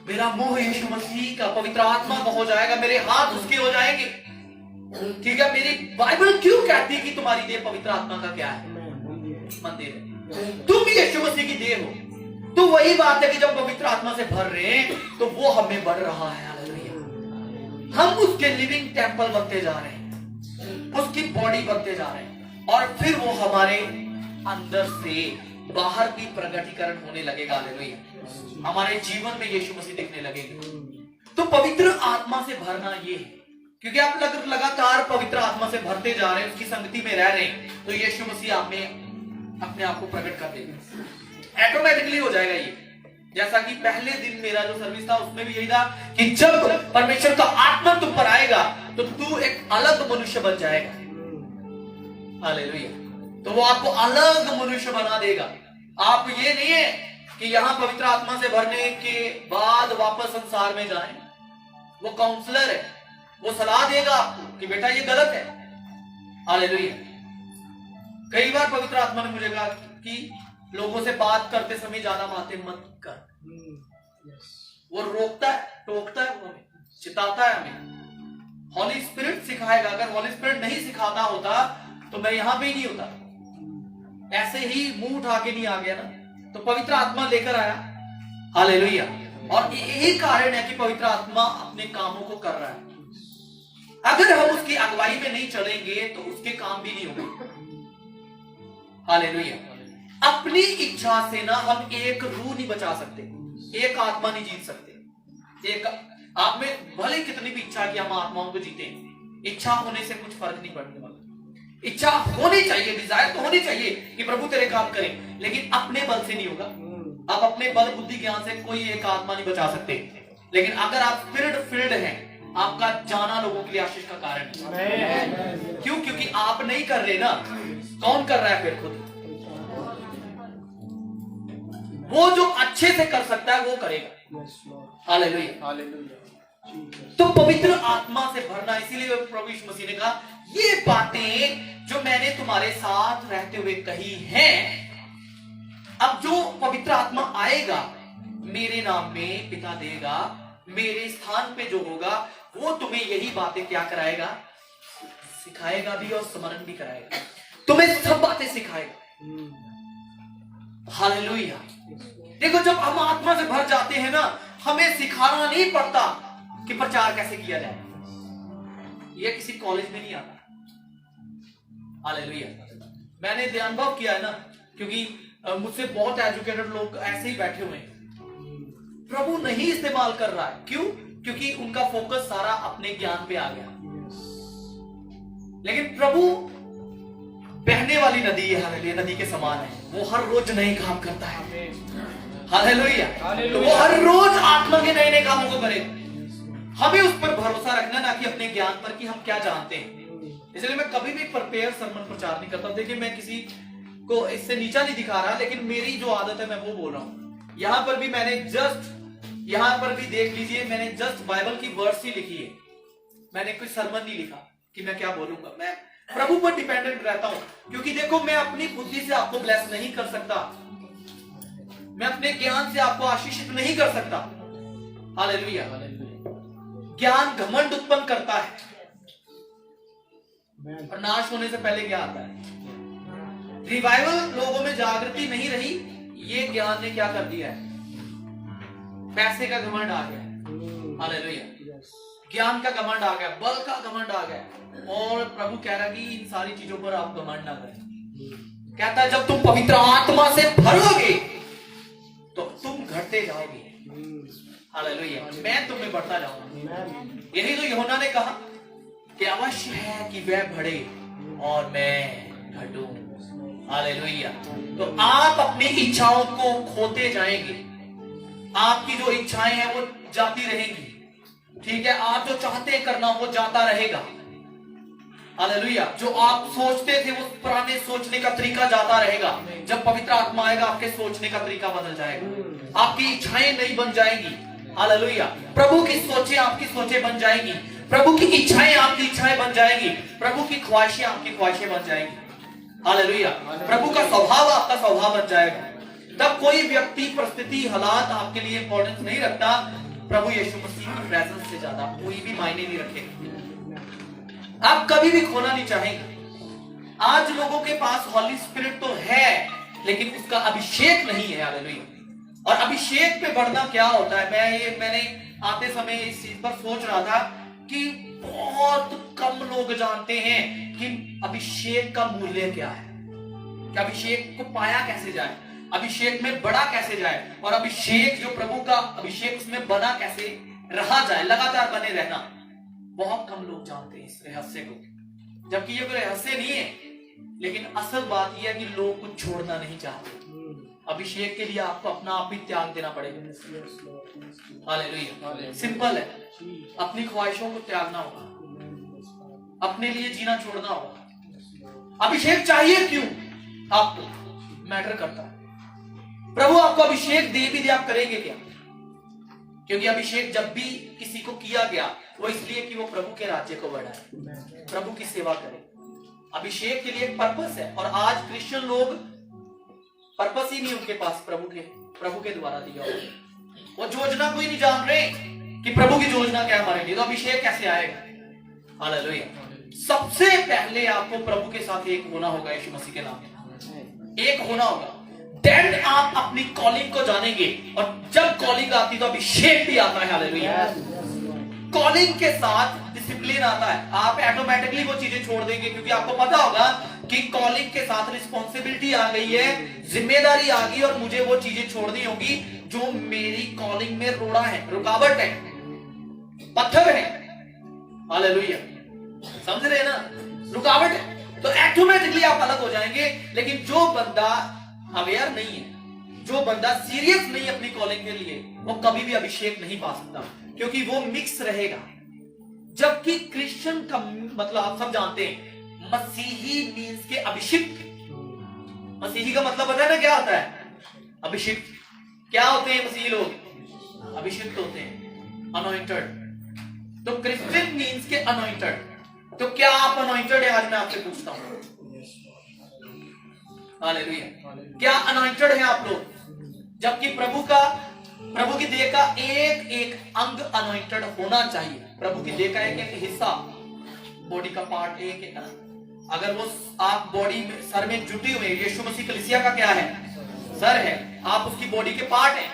मेरा मोह यीशु मसीह का, पवित्र आत्मा का हो जाएगा, मेरे हाथ उसके हो जाएंगे। ठीक है। मेरी बाइबल क्यों कहती है कि तुम्हारी देह पवित्र आत्मा का क्या है? मंदिर है। तुम यीशु मसीह की देह हो। तो वही बात है कि जब पवित्र आत्मा से भर रहे हैं तो वो हमें बढ़ रहा है। हालेलुया। हम उसके लिविंग टेंपल बनते जा रहे हैं, उसकी बॉडी बनते जा रहे हैं, और फिर वो हमारे अंदर से बाहर भी प्रगटीकरण होने लगेगा। हालेलुया। हमारे जीवन में यीशु मसीह दिखने लगेगा। तो पवित्र आत्मा से भरना ये है, क्योंकि आप लगातार पवित्र आत्मा से भरते जा रहे हैं, उसकी संगति में रह रहे हैं, तो यीशु मसीह आप में अपने आप को प्रकट कर देगा। ऑटोमेटिकली हो जाएगा ये। जैसा कि पहले दिन मेरा जो सर्विस था उसमें भी यही था कि जब परमेश्वर का आत्मा तुम पर आएगा तो तू एक अलग मनुष्य बन जाएगा। हालेलुया। तो वो आपको अलग मनुष्य बना देगा। आप ये नहीं है कि यहां पवित्र आत्मा से भरने के बाद वापस संसार में जाएं। वो काउंसलर है, वो सलाह देगा आपको कि बेटा ये गलत है। हालेलुया। कई बार पवित्र आत्मा ने मुझे कहा कि लोगों से बात करते समय ज्यादा बातें मत कर। वो रोकता है, टोकता है, वो हमें चिताता है हमें। हॉली स्पिरिट सिखाएगा। अगर हॉली स्पिरिट नहीं सिखाता होता तो मैं यहां पे ही नहीं होता। ऐसे ही मुंह उठा के नहीं आ गया ना, तो पवित्र आत्मा लेकर आया। हालेलुया। और यही कारण है कि पवित्र आत्मा अपने कामों को कर रहा है। अगर हम उसकी अगुवाई में नहीं चलेंगे तो उसके काम भी नहीं होंगे। हालेलुया। अपनी इच्छा से ना हम एक रूह नहीं बचा सकते, एक आत्मा नहीं जीत सकते। एक आप में भले कितनी भी इच्छा कि हम आत्माओं को जीते, इच्छा होने से कुछ फर्क नहीं पड़ने वाला। इच्छा होनी चाहिए, डिजायर तो होनी चाहिए कि प्रभु तेरे काम करें, लेकिन अपने बल से नहीं होगा। आप अपने बल बुद्धि ज्ञान से कोई एक आत्मा नहीं बचा सकते। लेकिन अगर आप स्पिरिट फील्ड हैं, आपका जाना लोगों के लिए आशीष का कारण है। क्यों? क्योंकि आप नहीं कर रहे ना, कौन कर रहा है फिर? खुद। वो जो अच्छे से कर सकता है वो करेगा। हालेलुया। तो पवित्र आत्मा से भरना, इसीलिए प्रभु यीशु मसीह ने कहा ये बातें जो मैंने तुम्हारे साथ रहते हुए कही हैं, अब जो पवित्र आत्मा आएगा मेरे नाम में पिता देगा, मेरे स्थान पे जो होगा वो तुम्हें यही बातें क्या कराएगा? सिखाएगा भी और स्मरण भी कराएगा। तुम्हें सब बातें सिखाएगा। हालेलुया। देखो, जब हम आत्मा से भर जाते हैं ना, हमें सिखाना नहीं पड़ता कि प्रचार कैसे किया जाए। यह किसी कॉलेज में नहीं आता। हालेलुया। मैंने अनुभव किया है ना, क्योंकि मुझसे बहुत एजुकेटेड लोग ऐसे ही बैठे हुए हैं। प्रभु नहीं इस्तेमाल कर रहा है। क्यों? क्योंकि उनका फोकस सारा अपने ज्ञान पे आ गया। लेकिन प्रभु बहने वाली नदी है। हालेलुया। नदी के समान है। वो हर रोज नए काम करता है। हालेलुया। तो वो हर रोज आत्मा के नए नए कामों को करेगा। हमें उस पर भरोसा रखना, ना कि अपने ज्ञान पर कि हम क्या जानते हैं। इसलिए मैं कभी भी प्रिपेयर सरमन प्रचार नहीं करता। देखिए, मैं किसी को इससे नीचा नहीं दिखा रहा, लेकिन मेरी जो आदत है मैं वो बोल रहा हूं। यहां पर भी मैंने यहां पर भी देख लीजिए, मैंने जस्ट बाइबल की वर्ड्स ही लिखी है। मैंने कोई सरमन नहीं लिखा कि मैं क्या बोलूंगा। मैं प्रभु पर डिपेंडेंट रहता हूं, क्योंकि देखो, मैं अपनी बुद्धि से आपको ब्लेस नहीं कर सकता, मैं अपने ज्ञान से आपको आशीषित नहीं कर सकता। हालेलुया। ज्ञान घमंड उत्पन्न करता है और नाश होने से पहले क्या आता है? रिवाइवल लोगों में जागृति नहीं रही, ये ज्ञान ने क्या कर दिया है? पैसे का घमंड आ गया। हालेलुया। ज्ञान का घमंड आ गया, बल का घमंड आ गया। और प्रभु कह रहा कि इन सारी चीजों पर आप घमंड ना करें। कहता है जब तुम पवित्र आत्मा से भरोगे तो तुम घटते जाओगे। हालेलुया। मैं तुम्हें बढ़ता जाऊंगा। यही तो यूहन्ना ने कहा कि अवश्य है कि वह बढ़े और मैं घटूं। हालेलुया। तो आप अपनी इच्छाओं को खोते जाएंगे। आपकी जो इच्छाएं हैं वो जाती रहेंगी। ठीक है, आप जो चाहते हैं करना वो जाता रहेगा। हालेलुया। जो आप सोचते थे वो पुराने सोचने का तरीका जाता रहेगा। जब पवित्र आत्मा आएगा आपके सोचने का तरीका बदल जाएगा। आपकी इच्छाएं नई बन जाएंगी। हालेलुया। प्रभु की सोचें आपकी सोचें बन जाएंगी। प्रभु की इच्छाएं आपकी इच्छाएं बन जाएंगी। प्रभु की ख्वाहिशें आपकी ख्वाहिशें बन जाएंगी। हालेलुया। प्रभु का स्वभाव आपका स्वभाव बन जाएगा। तब कोई व्यक्ति, परिस्थिति, हालात आपके लिए इंपॉर्टेंस नहीं रखता। प्रभु यीशु मसीह की प्रेजेंस से ज्यादा कोई भी मायने नहीं रखेगा। आप कभी भी खोना नहीं चाहेंगे। आज लोगों के पास हॉली स्पिरिट तो है, लेकिन उसका अभिषेक नहीं है। हालेलुया। और अभिषेक पे बढ़ना क्या होता है? मैंने आते समय इस चीज पर सोच रहा था कि बहुत कम लोग जानते हैं कि अभिषेक का मूल्य क्या है, कि अभिषेक को पाया कैसे जाए, अभिषेक में बढ़ा कैसे जाए, और अभिषेक जो प्रभु का अभिषेक उसमें बना कैसे रहा जाए, लगातार बने रहना। बहुत कम लोग जानते हैं इस रहस्य को। जबकि ये कोई रहस्य नहीं है, लेकिन असल बात यह है कि लोग कुछ छोड़ना नहीं चाहते। अभिषेक के लिए आपको अपना आप ही त्याग देना पड़ेगा। हालेलुया। सिंपल है, अपनी ख्वाहिशों को त्यागना होगा, अपने लिए जीना छोड़ना होगा। अभिषेक चाहिए क्यों आपको, मैटर करता है। प्रभु आपको अभिषेक दे भी दे, आप करेंगे क्या? क्योंकि अभिषेक जब भी किसी को किया गया वो इसलिए कि वो प्रभु के राज्य को बढ़ाए, प्रभु की सेवा करे। अभिषेक के लिए एक पर्पस है, और आज क्रिश्चियन लोग पर्पस ही नहीं उनके पास प्रभु के द्वारा दिया हुआ। वो योजना को ही नहीं जान रहे कि प्रभु की योजना क्या हमारे लिए, तो अभिषेक कैसे आएगा? हालेलुया। सबसे पहले आपको प्रभु के साथ एक होना होगा, यीशु मसीह के नाम में एक होना होगा। देन आप अपनी कॉलिंग को जानेंगे, और जब कॉलिंग आती तो अभिषेक भी आता है। हालेलुया। कॉलिंग के साथ डिसिप्लिन आता है, आप ऑटोमेटिकली वो चीजें छोड़ देंगे, क्योंकि आपको पता होगा कि कॉलिंग के साथ रिस्पॉन्सिबिलिटी आ गई है, जिम्मेदारी आ गई, और मुझे वो चीजें छोड़नी होगी जो मेरी कॉलिंग में रोड़ा है, रुकावट है, पत्थर है। हालेलुया। समझ रहे हैं ना, रुकावट है, तो ऑटोमेटिकली आप अलग हो जाएंगे। लेकिन जो बंदा अवेयर नहीं है, जो बंदा सीरियस नहीं अपनी कॉलिंग के लिए, वो कभी भी अभिषेक नहीं पा सकता, क्योंकि वो मिक्स रहेगा। जबकि क्रिश्चियन का मतलब आप सब जानते हैं, मसीही मीन्स के अभिषिक्त। मसीही का मतलब पता है ना क्या होता है? अभिषिक्त। क्या होते हैं मसीही लोग? अभिषिक्त होते हैं, अनॉइंटेड। तो क्रिश्चियन मीन्स के अनॉइंटेड। तो क्या आप अनॉइंटेड है? आज मैं आपसे पूछता हूं, हालेलुया, क्या अनॉइंटेड है आप लोग? जबकि प्रभु की देह का एक एक अंग अनॉइंटेड होना चाहिए। प्रभु की देह का एक एक हिस्सा, बॉडी का पार्ट एक एक, अगर वो आप बॉडी में सर में जुटी हुई, यीशु मसीह कलीसिया का क्या है? सर है, आप उसकी बॉडी के पार्ट हैं।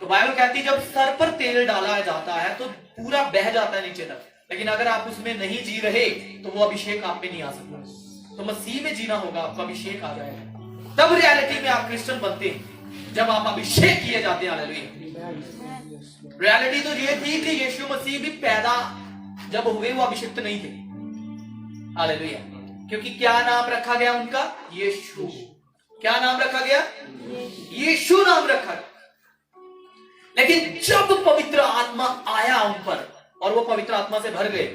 तो बाइबल कहती है जब सर पर तेल डाला जाता है तो पूरा बह जाता है नीचे तक, लेकिन अगर आप उसमें नहीं जी रहे तो वो अभिषेक आप में नहीं आ सकता। तो मसीह में जीना होगा, आपको अभिषेक आ जाएगा, तब रियलिटी में आप क्रिश्चियन बनते हैं, जब आप अभिषेक किए जाते हैं। हालेलुया। रियलिटी तो ये थी कि यीशु मसीह भी पैदा जब हुए वो अभिषिक्त नहीं थे। हालेलुया। क्योंकि क्या नाम रखा गया उनका? यीशु। क्या नाम रखा गया? यीशु नाम रखा। लेकिन जब पवित्र आत्मा आया उन पर और वो पवित्र आत्मा से भर गए,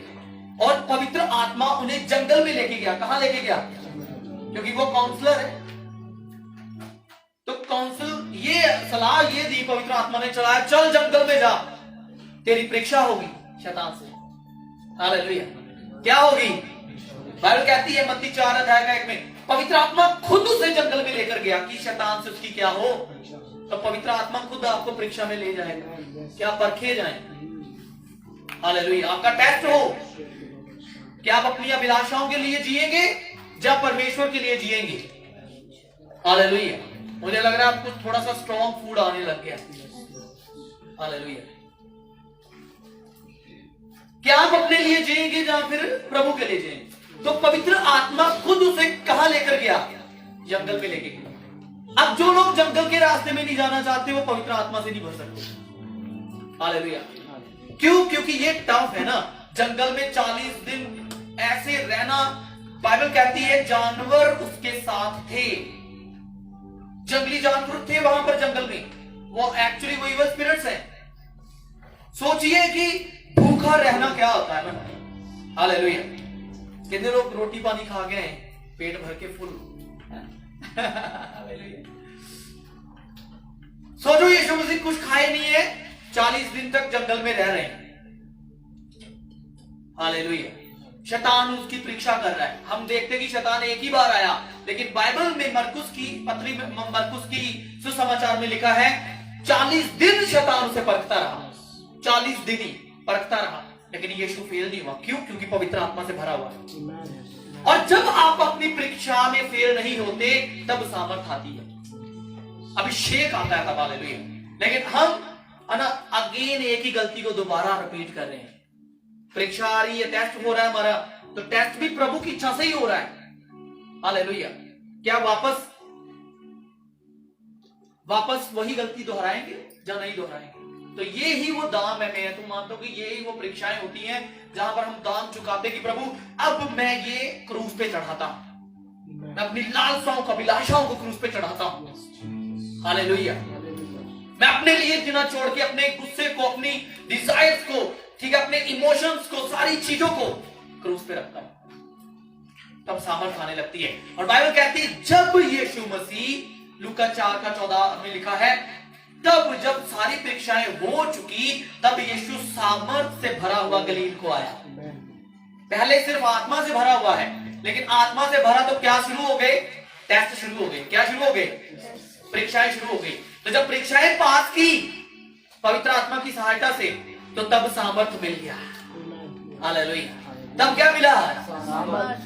और पवित्र आत्मा उन्हें जंगल में लेके गया। कहां लेके गया? क्योंकि वो काउंसलर है, तो काउंसिल ये सलाह ये दी पवित्र आत्मा ने, चलाया, चल जंगल में जा, तेरी परीक्षा होगी शैतान से। हालेलुया। क्या होगी? बाइबल कहती है मत्ती 4 अध्याय का 1 में, पवित्र आत्मा खुद उसे जंगल में लेकर गया कि शैतान से उसकी क्या हो। तो पवित्र आत्मा खुद आपको परीक्षा में ले जाएगा, क्या परखे जाए। हालेलुया। आपका टेस्ट हो कि आप अपनी अभिलाषाओं के लिए जिएंगे या परमेश्वर के लिए जिएंगे। हालेलुया। मुझे लग रहा है आपको थोड़ा सा स्ट्रॉन्ग फूड आने लग गया। हालेलुया। क्या आप अपने लिए जिएंगे या फिर प्रभु के लिए जिएंगे? तो पवित्र आत्मा खुद उसे कहां लेकर गया? जंगल में लेके गया। अब जो लोग जंगल के रास्ते में नहीं जाना चाहते वो पवित्र आत्मा से नहीं भर सकते। हालेलुया। क्यों? क्योंकि ये टफ है ना, जंगल में 40 दिन ऐसे रहना। बाइबल कहती है जानवर उसके साथ थे, जंगली जानवर थे वहां पर जंगल में, वो एक्चुअली वो इविल स्पिरिट्स हैं। सोचिए कि भूखा रहना क्या होता है ना। हालेलुया। कितने लोग रोटी पानी खा गए हैं पेट भर के फुल। हालेलुया। सोचो यीशु मसीह कुछ खाए नहीं है, 40 दिन तक जंगल में रह रहे हैं। हालेलुया। शैतान उसकी परीक्षा कर रहा है। हम देखते कि शैतान एक ही बार आया, लेकिन बाइबल में मरकुस की पत्री में, मरकुस की सुसमाचार में लिखा है 40 दिन शैतान उसे परखता रहा। 40 दिन ही परखता रहा, लेकिन यीशु फेल नहीं हुआ। क्यों? क्योंकि पवित्र आत्मा से भरा हुआ है। और जब आप अपनी परीक्षा में फेल नहीं होते तब सामर्थ आती है, अभिषेक आता है तब। हालेलुया। लेकिन हम अगेन एक ही गलती को दोबारा रिपीट कर रहे हैं। परीक्षा आ रही है, टेस्ट हो रहा है हमारा, तो टेस्ट भी प्रभु की इच्छा से ही हो रहा है। हालेलुया। क्या वापस वही गलती दोहराएंगे या नहीं दोहराएंगे? तो ये ही वो दाम है। मैं तो मानता हूं कि ये ही वो परीक्षाएं होती हैं जहां पर हम दाम चुकाते कि प्रभु अब मैं ये क्रूस पे चढ़ाता हूं, मैं अपनी लालसाओं को, अभिलाषाओं को क्रूस पे चढ़ाता हूं। हालेलुया। मैं अपने लिए जीना छोड़ के अपने गुस्से को, अपनी डिजायर्स को, ठीक है, अपने इमोशंस को, सारी चीजों को क्रूस पे रखता हूं, तब सामर्थ आने लगती है। और बाइबल कहती है जब यीशु मसीह, लूका 4:14 में लिखा है, तब जब सारी परीक्षाएं हो चुकी तब यीशु सामर्थ से भरा हुआ गलील को आया। पहले सिर्फ आत्मा से भरा हुआ है, लेकिन आत्मा से भरा तो क्या शुरू हो गए? टेस्ट शुरू हो गए। क्या शुरू हो गए? परीक्षाएं शुरू हो गई। तो जब परीक्षाएं पास की पवित्र आत्मा की सहायता से, तो तब सामर्थ मिल गया। हालेलुया। तब क्या मिला?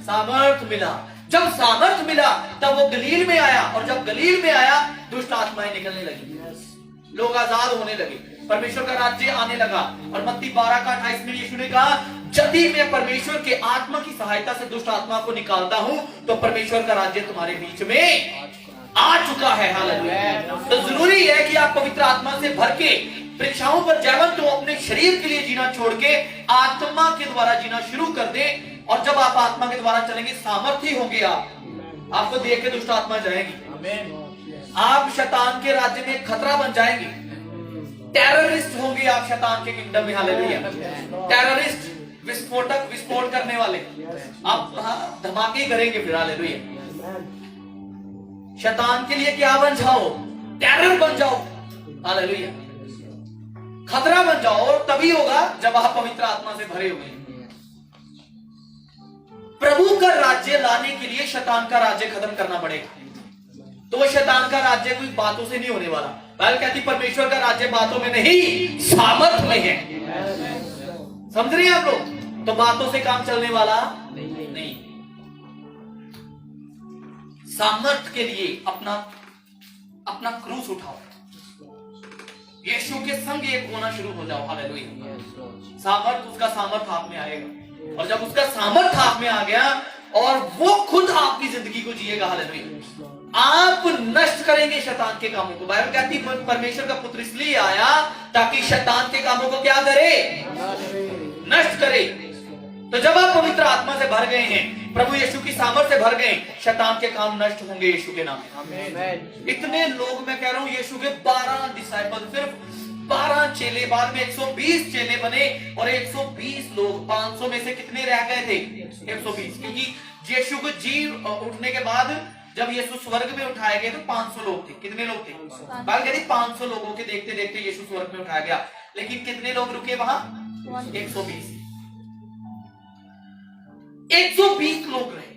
सामर्थ मिला। जब सामर्थ मिला तब वो गलील में आया, और जब गलील में आया दुष्ट आत्माएं निकलने लगी, लोग आजाद होने लगे, परमेश्वर का राज्य आने लगा। और मत्ती 12:28 में यीशु ने कहा, यदि मैं परमेश्वर के आत्मा की सहायता से दुष्ट आत्मा को निकालता हूं तो परमेश्वर का राज्य तुम्हारे बीच में आ चुका है। हालेलुया। तो जरूरी है कि आप पवित्र आत्मा से भर के परीक्षाओं पर जयवंत तो अपने शरीर के लिए जीना छोड़ के आत्मा के द्वारा जीना शुरू कर दें। और जब आप आत्मा के द्वारा चलेंगे, सामर्थ्य होंगे, आपको देख के दुष्ट आत्मा जाएंगी, आप शैतान के राज्य में खतरा बन जाएंगे, टेररिस्ट होंगे आप शैतान के किंगडम में। हालेलुया। टेररिस्ट, विस्फोट करने वाले, आप धमाके करेंगे फिर। हालेलुया। शैतान के लिए क्या बन जाओ? टेरर बन जाओ। हालेलुया। खतरा बन जाओ। और तभी होगा जब आप पवित्र आत्मा से भरे हुए। प्रभु का राज्य लाने के लिए शैतान का राज्य खत्म करना पड़ेगा। तो वो शैतान का राज्य कोई बातों से नहीं होने वाला। बाइबल कहती परमेश्वर का राज्य बातों में नहीं, सामर्थ में है। समझ रहे हैं आप लोग? तो बातों से काम चलने वाला नहीं। सामर्थ के लिए अपना क्रूस उठाओ, यीशु के संग एक होना शुरू हो जाओ। हालेलुया। सामर्थ, उसका सामर्थ आप में आएगा, और जब उसका सामर्थ आप में आ गया और वो खुद आपकी जिंदगी को जिएगा। हालेलुया। आप नष्ट करेंगे शैतान के कामों को। बाइबल कहती है परमेश्वर का पुत्र इसलिए आया ताकि शैतान के कामों को क्या करे? नष्ट करे। तो जब आप पवित्र आत्मा से भर गए हैं, प्रभु यीशु की सामर्थ से भर गए, शैतान के काम नष्ट होंगे यीशु के नाम में। इतने लोग, मैं कह रहा हूं, यीशु के 12 डिसाइपल, सिर्फ 12 चेले, बाद में 120 चेले बने, और 120 लोग, 500 में से कितने रह गए थे? 120। क्योंकि यीशु को जी उठने के बाद जब यीशु स्वर्ग में उठाए गए तो 500 लोग थे। कितने लोग थे? बात करी 500 लोगों के देखते देखते यीशु स्वर्ग में उठाया गया, लेकिन कितने लोग रुके वहां? 120। 120 लोग रहे,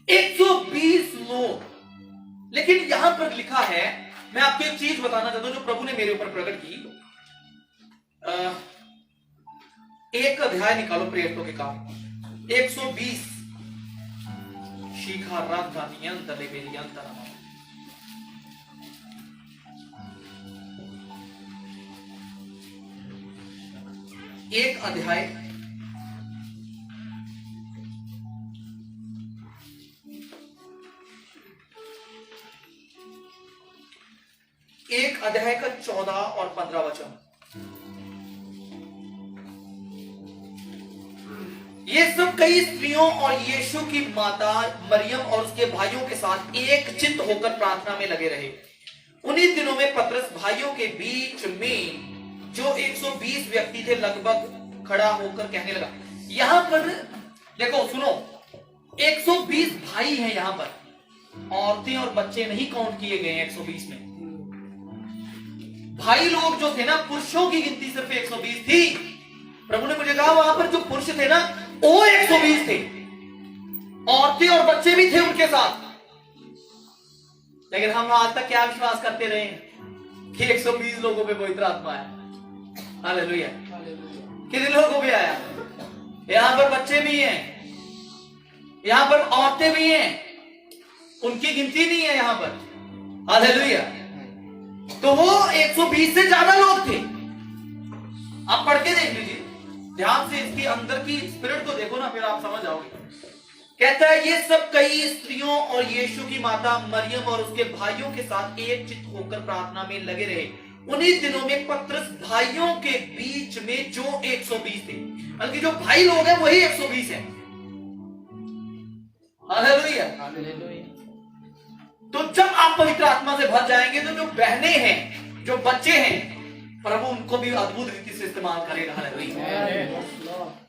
120 लोग। लेकिन यहां पर लिखा है, मैं आपको एक चीज बताना चाहता हूं जो प्रभु ने मेरे ऊपर प्रकट की। एक अध्याय निकालो प्रेरितों के काम, 120। शिखा रात का नियंत्रण ले मेरी अंतर। एक अध्याय 14 और 15 वचन। ये सब कई स्त्रियों और यीशु की माता मरियम और उसके भाइयों के साथ एक चित्त होकर प्रार्थना में लगे रहे। उन्हीं दिनों में पतरस भाइयों के बीच में जो 120 व्यक्ति थे लगभग खड़ा होकर कहने लगा। यहां पर देखो, सुनो, 120 भाई हैं यहां पर, औरतें और बच्चे नहीं काउंट किए गए 120 में। भाई लोग जो थे ना, पुरुषों की गिनती सिर्फ 120 थी। प्रभु ने मुझे कहा वहां पर जो पुरुष थे ना वो 120 थे, औरतें और बच्चे भी थे उनके साथ। लेकिन हम आज तक क्या विश्वास करते रहे कि 120 लोगों पे पवित्र आत्मा है। हालेलुया। कितने लोगों पे आया? यहां पर बच्चे भी हैं, यहां पर औरतें भी हैं, उनकी गिनती नहीं है यहां पर। हालेलुया। तो वो 120 से ज्यादा लोग थे। आप पढ़ के देख लीजिए ध्यान से, इसकी अंदर की स्पिरिट को देखो ना, फिर आप समझ आओगे। कहता है ये सब कई स्त्रियों और यीशु की माता मरियम और उसके भाइयों के साथ एक चित्त होकर प्रार्थना में लगे रहे। उन्हीं दिनों में पतरस भाइयों के बीच में जो 120 थे, बल्कि जो भाई लोग हैं वही 120 हैं। हालेलुया। तो जब आप पवित्र आत्मा से भर जाएंगे तो जो बहनें हैं, जो बच्चे हैं, प्रभु उनको भी अद्भुत रीति से इस्तेमाल करेगा। हालेलुया।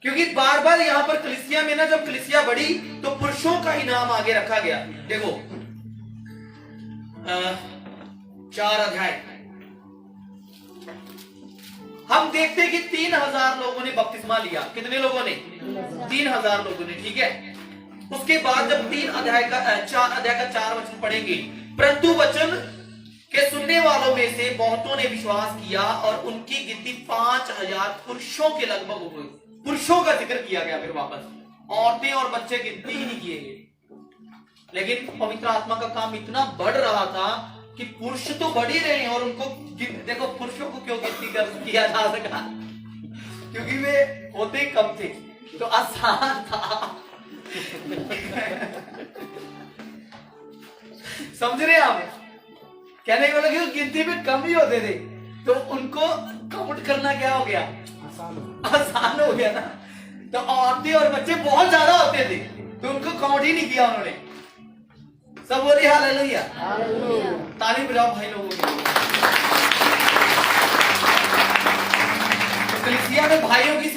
क्योंकि बार बार यहाँ पर कलीसिया में ना, जब कलीसिया बढ़ी तो पुरुषों का ही नाम आगे रखा गया। देखो 4 अध्याय हम देखते हैं कि 3000 लोगों ने बपतिस्मा लिया। कितने लोगों ने? 3000 लोगों ने, ठीक है। उसके बाद जब 4 अध्याय का 4 वचन पढ़ेंगे, परंतु वचन के सुनने वालों में से बहुतों ने विश्वास किया और उनकी गिनती 5000 पुरुषों के लगभग हो गई। पुरुषों का जिक्र किया गया, फिर वापस औरतें और बच्चे गिनती ही नहीं किए गए। लेकिन पवित्र आत्मा का काम इतना बढ़ रहा था कि पुरुष तो बढ़ ही रहे हैं और उनको देखो, पुरुषों को क्यों गिनती किया जा सका? क्योंकि वे होते कम थे, तो आसान था। समझ रहे हैं आप? कहने का मतलब गिनती में कम ही होते थे, तो उनको काउंट करना क्या हो गया? आसान हो गया ना। तो औरतें और बच्चे बहुत ज्यादा होते थे, तो उनको काउंट ही नहीं किया उन्होंने। सब बोलिए हालेलुया। ताली बजाओ भाई लोगों के लिए। तो कलीसिया में भाइयों की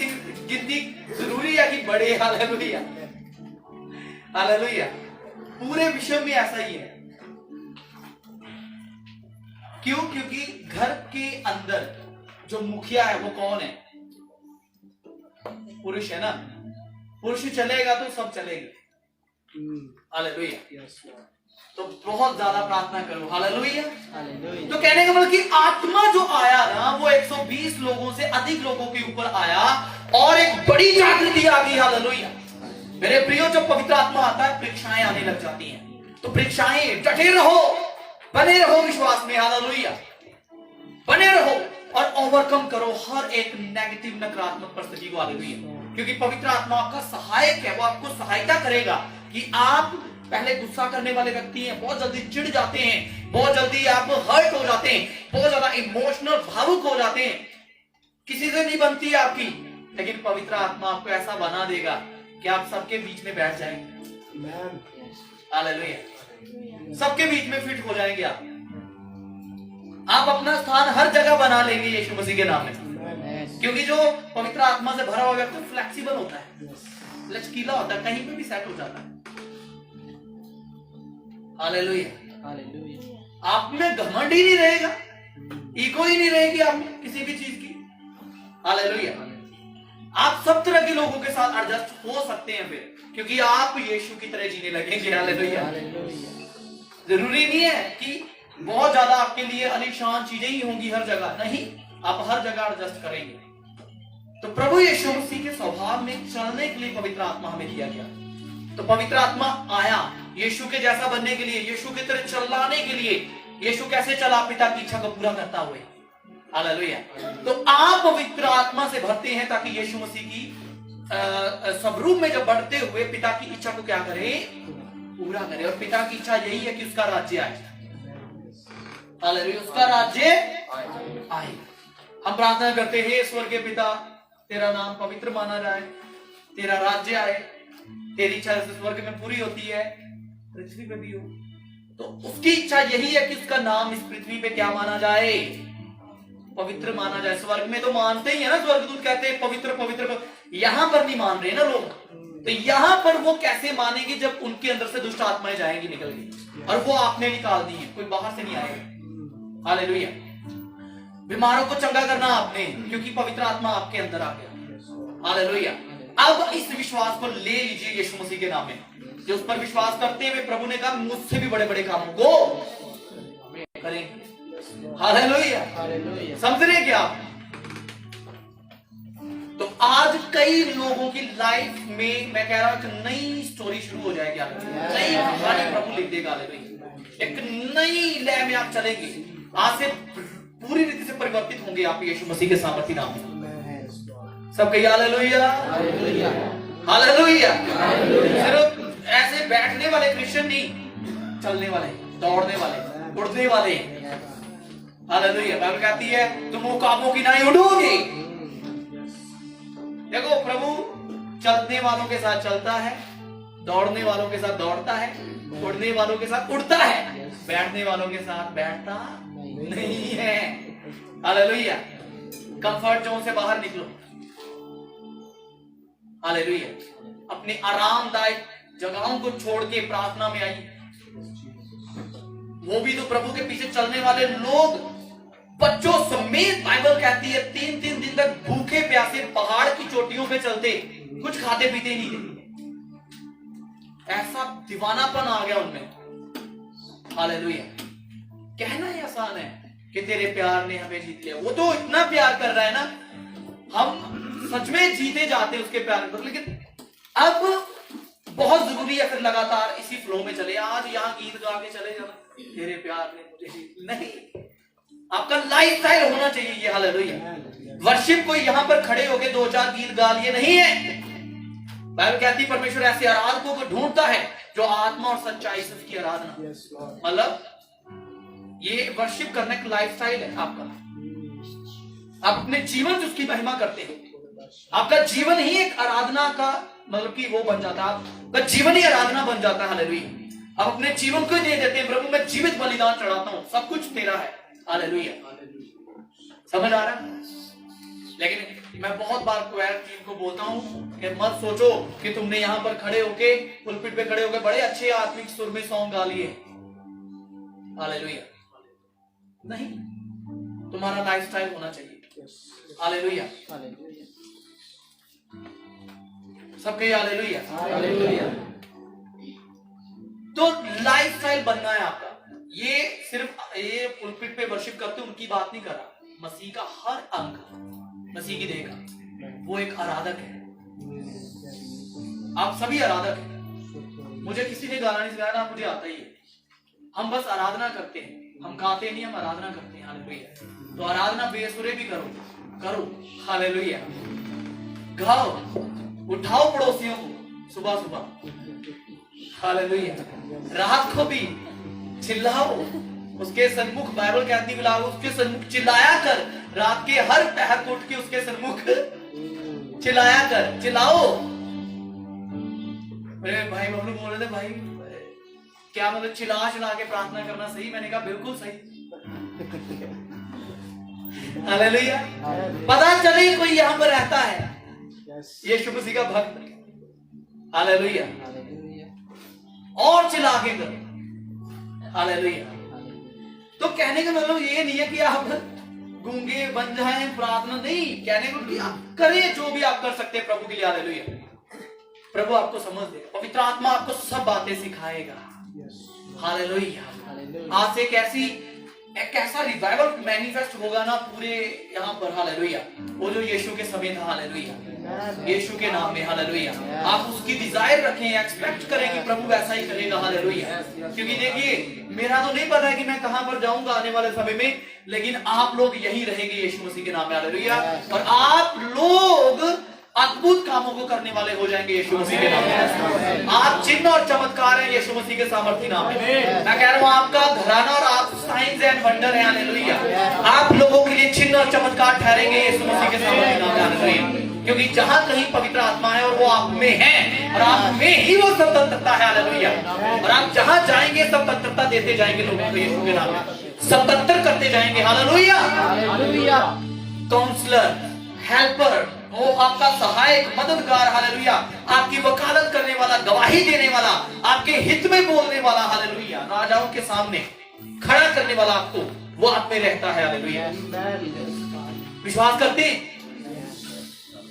गिनती जरूरी है कि बड़े? Hallelujah, hallelujah. पूरे विश्व में ऐसा ही है। क्यों? क्योंकि घर के अंदर जो मुखिया है वो कौन है? पुरुष है ना। पुरुष चलेगा तो सब चलेगा। हालेलुया। तो बहुत ज्यादा प्रार्थना करो। हालेलुया। तो कहने का मतलब कि आत्मा जो आया ना, वो 120 लोगों से अधिक लोगों के ऊपर आया और एक बड़ी जागृति आ गई। हालेलुया। मेरे प्रियो, जब पवित्र आत्मा आता है परीक्षाएं आने लग जाती हैं। तो परीक्षाएं, डटे रहो, बने रहो विश्वास में। हालेलुया। बने रहो और ओवरकम करो हर एक नेगेटिव, नकारात्मक परिस्थिति को। हालेलुया। क्योंकि पवित्र आत्मा आपका सहायक है, वो आपको सहायता करेगा कि आप पहले गुस्सा करने वाले व्यक्ति हैं, बहुत जल्दी चिढ़ जाते हैं, बहुत जल्दी आप हर्ट हो जाते हैं, बहुत ज्यादा इमोशनल, भावुक हो जाते हैं, किसी से नहीं बनती आपकी। लेकिन पवित्र आत्मा आपको ऐसा बना देगा कि आप सबके बीच में बैठ जाएंगे। हालेलुया। सबके बीच में फिट हो जाएंगे आप अपना स्थान हर जगह बना लेंगे यीशु मसीह के नाम में। क्योंकि जो पवित्र आत्मा से भरा हुआ व्यक्ति फ्लेक्सिबल होता है, लचकीला होता है, कहीं पे भी सेट हो जाता है। हालेलुया। हालेलुया। आप में घमंड ही नहीं रहेगा, ईगो ही नहीं रहेगी आप में किसी भी चीज की। हालेलुया। आप सब तरह के लोगों के साथ एडजस्ट हो सकते हैं फिर, क्योंकि आप यीशु की तरह जीने लगेंगे। हालेलुया। जरूरी नहीं है कि बहुत ज्यादा आपके लिए अलीशान चीजें ही होंगी हर जगह, नहीं, आप हर जगह एडजस्ट करेंगे। तो प्रभु यीशु मसीह के स्वभाव में चलने के लिए पवित्र आत्मा हमें दिया गया। तो पवित्र आत्मा आया यीशु के जैसा बनने के लिए, यीशु की तरह चलाने के लिए। यीशु कैसे चला? पिता की इच्छा को पूरा करता हुए। हालेलुया। तो आप पवित्र आत्मा से भरते हैं ताकि यीशु मसीह की स्वरूप में जब बढ़ते हुए पिता की इच्छा को क्या करे? पूरा करे। और पिता की इच्छा यही है कि उसका राज्य आए। हालेलुया। उसका राज्य आए। हम प्रार्थना करते हैं, स्वर्ग के पिता, तेरा नाम पवित्र माना जाए, तेरा राज्य आए, तेरी इच्छा जैसे स्वर्ग में पूरी होती है पृथ्वी पे भी हो। तो उसकी इच्छा यही है कि उसका नाम इस पृथ्वी पे क्या माना जाए? पवित्र माना जाए। स्वर्ग में तो मानते ही है ना, स्वर्गदूत कहते हैं पवित्र पवित्र। यहां पर नहीं मान रहे ना लोग, तो यहां पर वो कैसे मानेंगे जब उनके अंदर से दुष्ट आत्माएं जाएंगी निकल के, और वो आपने निकाल दी है, कोई बाहर से नहीं आएगा। हालेलुया। बीमारों को चंगा करना आपने, क्योंकि पवित्र आत्मा आपके अंदर आ गया। हालेलुया। अब इस विश्वास को ले लीजिए यीशु मसीह के नाम में। जो उस पर विश्वास करते हुए प्रभु ने कहा मुझसे भी बड़े बड़े कामों को करेंगे। हालेलुया। समझ रहे हैं क्या? तो आज कई लोगों की लाइफ में मैं कह रहा हूं एक नई स्टोरी शुरू हो जाएगी। नई कहानी प्रभु लिख देगा। एक नई लय में आप चलेंगे। आज से पूरी रीति से परिवर्तित होंगे आप यीशु मसीह के सामर्थी नाम में। सब कहिए हालेलुया। हालेलुया। सिर्फ ऐसे बैठने वाले क्रिश्चियन नहीं, चलने वाले, दौड़ने वाले, उड़ने वाले। हालेलुया। बाइबल कहती है तुम वो कामों की नाई उड़ोगे। देखो, प्रभु चलने वालों के साथ चलता है, दौड़ने वालों के साथ दौड़ता है, उड़ने वालों के साथ उड़ता है। बैठने वालों के साथ बैठता नहीं है। हालेलुया। कंफर्ट जोन से बाहर निकलो। हालेलुया। अपने आरामदायक जगहों को छोड़ के प्रार्थना में आइए। वो भी तो प्रभु के पीछे चलने वाले लोग बच्चों समेत बाइबल कहती है 3-3 दिन तक भूखे प्यासे पहाड़ की चोटियों पे चलते, कुछ खाते पीते नहीं थे। ऐसा दीवानापन आ गया उनमें। हालेलुया। कहना ही आसान है कि तेरे प्यार ने हमें जीत लिया। वो तो इतना प्यार कर रहा है ना, हम सच में जीते जाते उसके प्यार पर। लेकिन अब बहुत जरूरी है फिर लगातार इसी फ्लो में चले। आज यहाँ गीत गा के चले जाना, तेरे प्यार ने मुझे जीत, नहीं, आपका लाइफस्टाइल होना चाहिए ये। हालेलुया। वर्शिप कोई यहाँ पर खड़े होके 2-4 गीत गा लिए नहीं है। बाइबल कहती है परमेश्वर ऐसे आराधकों को ढूंढता है जो आत्मा और सच्चाई से उसकी आराधना, मतलब ये वर्शिप करने का लाइफस्टाइल है आपका। आप अपने जीवन से उसकी महिमा करते हैं। आपका जीवन ही एक आराधना का मतलब कि वो बन जाता है, आपका जीवन ही आराधना बन जाता है। हालेलुया। आप अपने जीवन को दे देते हैं, प्रभु मैं जीवित बलिदान चढ़ाता हूं, सब कुछ तेरा है। हालेलुया। समझ आ रहा है? लेकिन मैं बहुत बार क्वायर टीम को बोलता हूं कि मत सोचो कि तुमने यहां पर खड़े होके पुलपिट पे खड़े होके बड़े अच्छे आत्मिक सुर में सॉन्ग गा लिए। हालेलुया। नहीं, तुम्हारा लाइफस्टाइल होना चाहिए। हालेलुया। सबके हालेलुया। हालेलुया। तो लाइफस्टाइल बनना है आपका। ये सिर्फ ये पुलपिट पे वर्शिप करते उनकी बात नहीं कर रहा। मसीह का हर अंग, मसीह की देह का वो एक आराधक है। आप सभी आराधक हैं। मुझे किसी ने गाना नहीं सिखाया ना, मुझे आता ही है। हम बस आराधना करते हैं, हम गाते नहीं, हम आराधना करते हैं। हालेलुया। तो आराधना बेसुरे भी करो। हालेलुया। गाओ, उठाओ पड़ोसियों को सुबह सुबह। हालेलुया। रात को भी चिल्लाओ उसके सन्मुख। बाइबल कहती है उसके सन्मुख चिल्लाया कर। रात के हर पहर को उठ के उसके सन्मुख चिल्लाया कर, चिल्लाओ। मेरे भाई बबलू बोल रहे थे, भाई क्या मतलब चिल्ला के प्रार्थना करना सही? मैंने कहा बिल्कुल सही। हालेलुया। पता चले कोई यहाँ पर रहता है, यीशु मसीह का भक्त। हालेलुया। और चिल्ला के करो। हालेलुया। तो कहने का मतलब ये नहीं है कि आप गूंगे बन जाएं, प्रार्थना नहीं। कहने को कि आप करें जो भी आप कर सकते हैं प्रभु के लिए। हालेलुया। प्रभु आपको समझ दे, पवित्र आत्मा आपको सब बातें सिखाएगा। हालेलुया। आज से एक ऐसा रिवाइवल मैनिफेस्ट होगा ना पूरे यहाँ पर। हालेलुया। वो जो यीशु के समय था। हालेलुया। यीशु के नाम में। हालेलुया। आप उसकी डिजायर रखें, एक्सपेक्ट करें कि प्रभु ऐसा ही करेगा। हालेलुया। क्योंकि देखिए मेरा तो नहीं पता है कि मैं कहां पर जाऊंगा आने वाले समय में, लेकिन आप लोग यही रहेंगे यीशु मसीह के नाम में। हालेलुया। और आप लोग अद्भुत कामों को करने वाले हो जाएंगे यीशु मसीह के नाम में। आप चिन्ह और चमत्कार हैं यीशु मसीह के सामर्थ्य नाम में। मैं कह रहा हूँ आपका घराना और आप साइंस एंड वंडर है। हालेलुया। आप लोगों के लिए चिन्ह और चमत्कार ठहरेंगे यीशु मसीह के सामर्थ्य नाम में। हालेलुया। क्योंकि जहां कहीं पवित्र आत्मा है और वो आप में है, और आप में ही वो स्वतंत्रता है। हालेलुया। और आप जहां जाएंगे स्वतंत्रता देते जाएंगे लोगों को यीशु के नाम में, स्वतंत्र करते जाएंगे। हालेलुया। हालेलुया। काउंसलर, हेल्पर, वो आपका सहायक, मददगार। हालेलुया। आपकी वकालत करने वाला, गवाही देने वाला, आपके हित में बोलने वाला। हालेलुया। राजाओं के सामने खड़ा करने वाला आपको, वो आप में रहता है। हालेलुया। विश्वास करते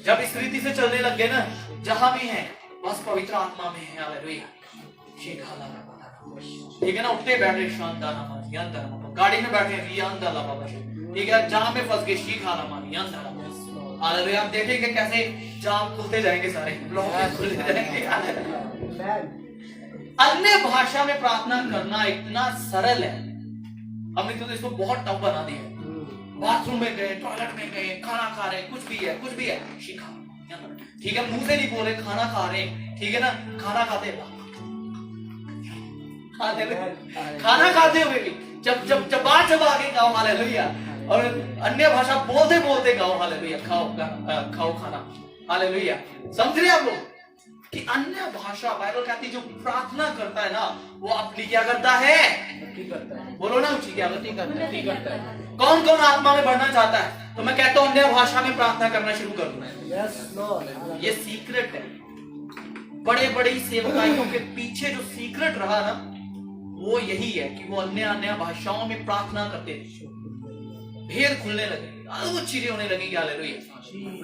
जब इस रीति से चलने लग गए ना, जहां भी हैं बस पवित्र आत्मा में है। हालेलुया। ठीक है ना, उठते बैठे शानदार, गाड़ी में बैठे, ठीक है, जहां में फंस गए शीख हालेलुया। आप देखेंगे कैसे जाम खुलते जाएंगे, सारे ब्लॉक खुलते जाएंगे। अन्य भाषा में प्रार्थना करना इतना सरल है, हमने तो इसको बहुत टफ बना दिया है। बाथरूम में गए, टॉयलेट में गए, खाना खा रहे, कुछ भी है शीखा। ठीक है, मुंह से नहीं बोले, खाना खा रहे, ठीक है ना, खाना खाते खाना खाते हुए भी जब चबा के गाओ। हालेलुया। और अन्य भाषा बोलते बोलते गाओ। हालेलुया। खाओ खाना। हालेलुया। समझ रहे आप लोग कि अन्य भाषा, बाइबल कहती है जो प्रार्थना करता है ना वो अपनी क्या करता है, बोलो ना ऊंची, क्या करता है। कौन कौन आत्मा में बढ़ना चाहता है? तो मैं कहता हूं अन्य भाषा में प्रार्थना करना शुरू कर दो। ये सीक्रेट है। बड़े बड़े सेवकाइयों के पीछे जो सीक्रेट रहा ना वो यही है कि वो अन्य अन्य भाषाओं में प्रार्थना करते थे। भेद खुलने लगे, वो चीजें होने लगेंगी, हालेलुया,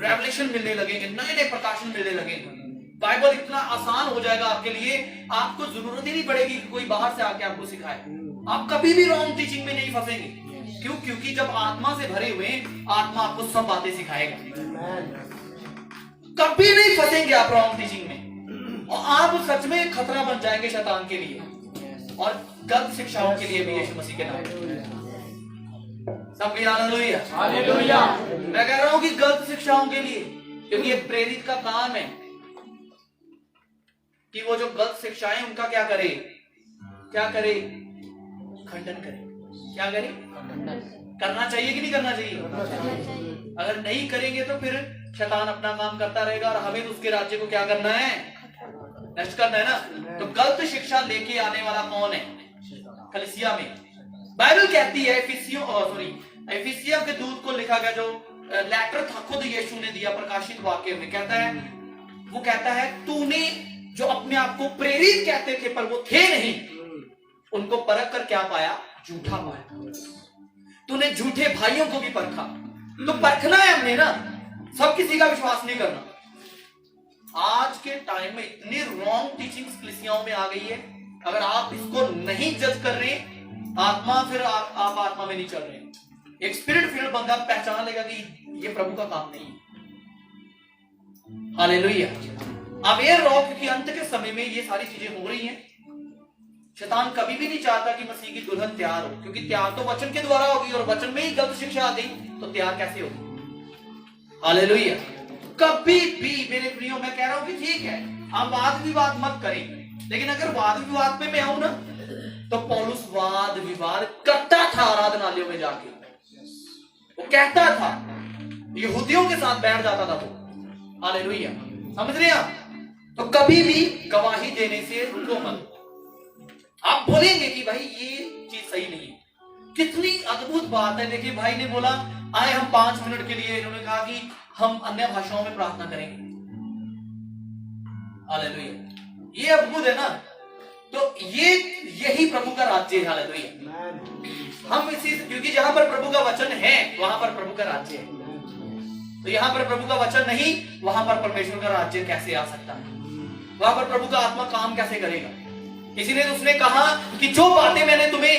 रेवलेशन मिलने लगेंगे, नए नए प्रकाशन मिलने लगेंगे। बाइबल इतना आसान हो जाएगा आपके लिए, आपको जरूरत ही नहीं पड़ेगी कि कोई बाहर से आके आपको सिखाए। आप कभी भी रॉन्ग टीचिंग में नहीं फंसेंगे। क्यों? क्योंकि जब आत्मा से भरे हुए आत्मा आपको सब बातें सिखाएगा। कभी नहीं फंसेंगे आप रॉन्ग टीचिंग में, और आप सच में खतरा बन जाएंगे शैतान के लिए और गलत शिक्षाओं के लिए भी यीशु मसीह के नाम में। सबकी हालेलुया, हालेलुया। मैं कह रहा हूं कि गलत शिक्षाओं के लिए, क्योंकि ये प्रेरित का काम है कि वो जो गलत शिक्षाएं उनका क्या करे, खंडन करे। क्या करे? करना चाहिए कि नहीं करना चाहिए? अगर नहीं करेंगे तो फिर शैतान अपना काम करता रहेगा और हमें तो उसके राज्य को क्या करना है, नष्ट करना है ना। तो गलत शिक्षा लेके आने वाला कौन है? कलीसिया में बाइबल कहती है, एफिसिया के दूत को लिखा गया जो लेटर था खुद यीशु ने दिया प्रकाशित वाक्य में, वो कहता है तूने जो अपने आप को प्रेरित कहते थे पर वो थे नहीं, उनको परख कर क्या पाया? झूठा पाया। तूने झूठे भाइयों को भी परखा। तो परखना है हमने ना, सब किसी का विश्वास नहीं करना। आज के टाइम में इतनी रॉन्ग टीचिंग कलीसियाओं में आ गई है, अगर आप इसको नहीं जज कर रहे आत्मा, फिर आप आत्मा में नहीं चल रहे। एक स्पिरिट फील्ड बंदा पहचान लेगा कि ये प्रभु का काम नहीं है। हालेलुया। अब ये रहो, क्योंकि अंत के समय में ये सारी चीजें हो रही हैं। शैतान कभी भी नहीं चाहता कि मसीह की दुल्हन तैयार हो, क्योंकि तैयार तो वचन के द्वारा होगी और वचन में ही गलत शिक्षा आ गई तो तैयार कैसे होगी? हालेलुया। कभी भी मेरे प्रियो मैं कह रहा हूं कि ठीक है आप वाद विवाद मत करें, लेकिन अगर वाद विवाद पे मैं आऊं ना तो पौलुस वाद विवाद करता था आराधनालयों में जाके। वो कहता था, यहूदियों के साथ बैठ जाता था वो। हालेलुया, समझ रहे हैं आप? तो कभी भी गवाही देने से रुको मत। आप बोलेंगे कि भाई ये चीज सही नहीं है। कितनी अद्भुत बात है। देखिए भाई ने बोला आए हम 5 मिनट के लिए, इन्होंने कहा कि हम अन्य भाषाओं में प्रार्थना करेंगे। हालेलुया, ये अद्भुत है ना। तो यही प्रभु का राज्य है। हालेलुया। हम इसी, क्योंकि जहां पर प्रभु का वचन है वहां पर प्रभु का राज्य है। तो यहां पर प्रभु का वचन नहीं, वहां पर परमेश्वर का राज्य कैसे आ सकता है? वहां पर प्रभु का आत्मा काम कैसे करेगा? इसीलिए उसने कहा कि जो बातें मैंने तुम्हें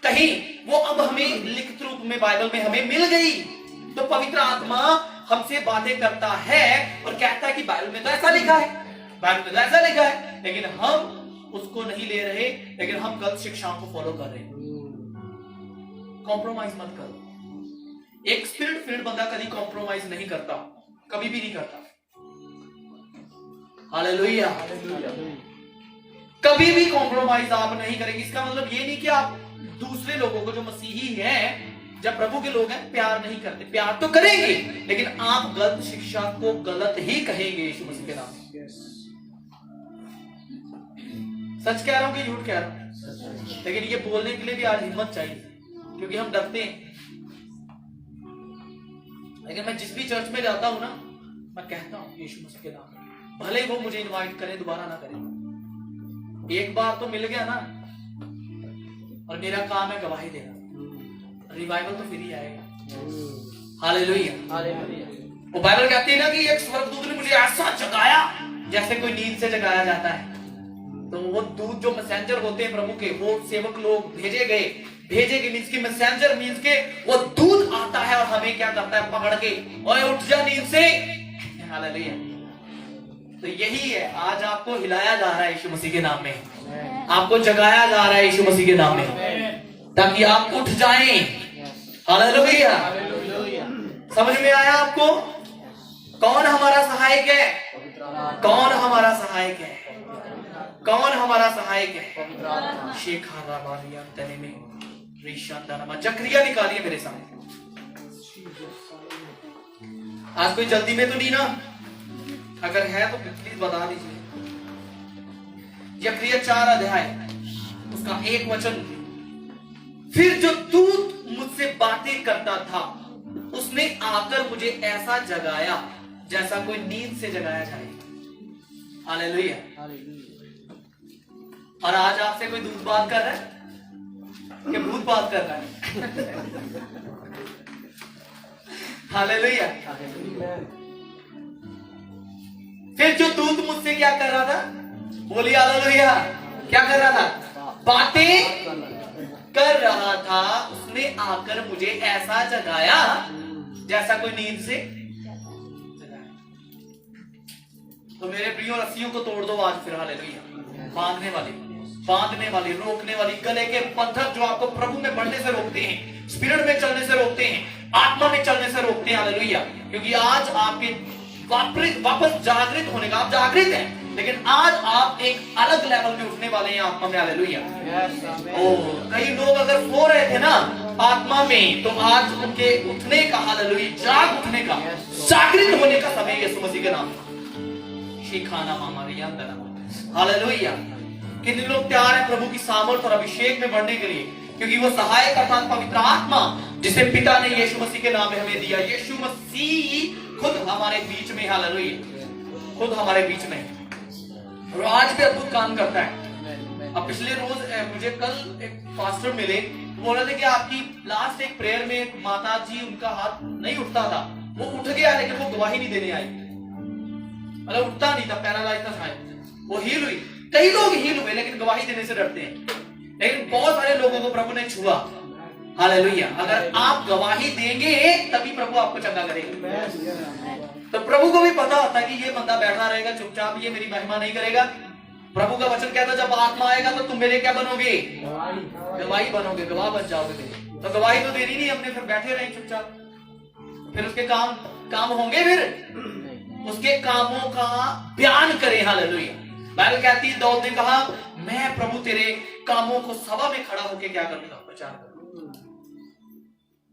कही वो अब हमें लिखित रूप में बाइबल में हमें मिल गई। तो पवित्र आत्मा हमसे बातें करता है और कहता है कि बाइबल में तो ऐसा लिखा है, बाइबल में तो ऐसा लिखा है, लेकिन हम उसको नहीं ले रहे, लेकिन हम गलत शिक्षाओं को फॉलो कर रहे हैं। कॉम्प्रोमाइज मत करो। एक स्पिरिट फील्ड बंदा कभी कॉम्प्रोमाइज नहीं करता, कभी भी नहीं करता। हालेलुया, कभी भी कॉम्प्रोमाइज आप नहीं करेंगे। इसका मतलब ये नहीं कि आप दूसरे लोगों को जो मसीही हैं, जब प्रभु के लोग हैं, प्यार नहीं करते। प्यार तो करेंगे, लेकिन आप गलत शिक्षा को गलत ही कहेंगे यीशु मसीह के नाम में। सच कह रहा हूं कि झूठ कह रहा हूं? लेकिन ये बोलने के लिए भी आज हिम्मत चाहिए, क्योंकि हम डरते हैं। लेकिन मैं जिस भी चर्च में जाता हूं ना, मैं कहता हूं यीशु मसीह के नाम में, भले वो मुझे इनवाइट करें, दोबारा ना करें। एक बार तो मिल गया ना, और मेरा काम है गवाही देना। रिवाइवल तो फिर ही आएगा। Hallelujah, hallelujah. वो बाइबल कहती है ना कि एक स्वर्गदूत ने मुझे ऐसा जगाया जैसे कोई नींद से जगाया जाता है। तो वो दूत जो मैसेंजर होते हैं प्रभु के, वो सेवक लोग भेजे गए मींस की मैसेंजर मींस के वो दूत आता है और हमें क्या करता है, पकड़ के, ओए उठ जा नींद से। हालेलुया। तो यही है, आज आपको हिलाया जा रहा है यीशु मसीह के नाम में, आपको जगाया जा रहा है यीशु मसीह के नाम में, ताकि आप उठ जाएं। हालेलुया। समझ में आया आपको? कौन हमारा सहायक है? कौन हमारा सहायक है? कौन हमारा सहायक है? शेखा तने में जकरिया निकालिए मेरे सामने। आज कोई जल्दी में तो नहीं ना? अगर है तो प्लीज बता दीजिए। जकरिया 4 अध्याय उसका 1 वचन, फिर जो दूत मुझसे बातें करता था उसने आकर मुझे ऐसा जगाया जैसा कोई नींद से जगाया जाए। हालेलुया। और आज आपसे कोई दूत बात कर रहा है कि भूत बात कर रहा है? हालेलुया। फिर जो दूत मुझसे क्या कर रहा था? बोलिए हालेलुया। क्या कर रहा था? बातें कर रहा था। उसने आकर मुझे ऐसा जगाया जैसा कोई नींद से जगाया। तो मेरे प्रियो, रस्सियों को तोड़ दो आज फिर। हालेलुया। बांधने वाली, रोकने वाली, गले के बंधक जो आपको प्रभु में बढ़ने से रोकते हैं, स्पिरिट में चलने से रोकते हैं, आत्मा में चलने से रोकते हैं। हालेलुया। क्योंकि आज आपके वापस जागृत होने का, आप जागृत हैं, लेकिन आज आप एक अलग लेवल में उठने वाले हैं आत्मा में। हालेलुया। कई लोग अगर सो रहे थे ना आत्मा में, तो आज उनके उठने का, हालेलुया, जाग उठने का, जागृत होने का समय यीशु मसीह के नाम। शिखाना मामारिया अंदर। हालेलुया। कितने लोग तैयार हैं प्रभु की सामर्थ और अभिषेक में बढ़ने के लिए? क्योंकि वो सहायक अर्थात पवित्र आत्मा जिसे पिता ने यीशु मसीह के नाम में हमें दिया, यीशु मसीह खुद हमारे बीच में। हालेलुया। खुद हमारे बीच में और आज भी अद्भुत काम करता है। अब पिछले रोज मुझे कल एक पास्टर मिले, बोल रहे थे कि आपकी लास्ट एक प्रेयर में एक माता जी, उनका हाथ नहीं उठता था, वो उठ गया लेकिन वो गवाही नहीं देने आई। मतलब उठता नहीं था, पैरालाइज था शायद, वो हील हुई। कई लोग हील हुए लेकिन गवाही देने से डरते हैं, लेकिन बहुत सारे लोगों को प्रभु ने छुआ। हालेलुया। अगर आप गवाही देंगे तभी प्रभु आपको चंगा करेगा। तो प्रभु को भी पता होता है कि ये बंदा बैठा रहेगा चुपचाप, ये मेरी महिमा नहीं करेगा। प्रभु का वचन कहता है जब आत्मा आएगा तो तुम मेरे क्या बनोगे? गवाही बनोगे, गवाह बन जाओगे मेरे। तो गवाही तो देनी नहीं हमने, फिर बैठे रहे चुपचाप। फिर उसके काम होंगे, फिर उसके कामों का बयान करें। हालेलुया। बाइबल कहती है दाऊद ने कहा, मैं प्रभु तेरे कामों को सभा में खड़ा होकर क्या करूंगा? प्रचार करूंगा।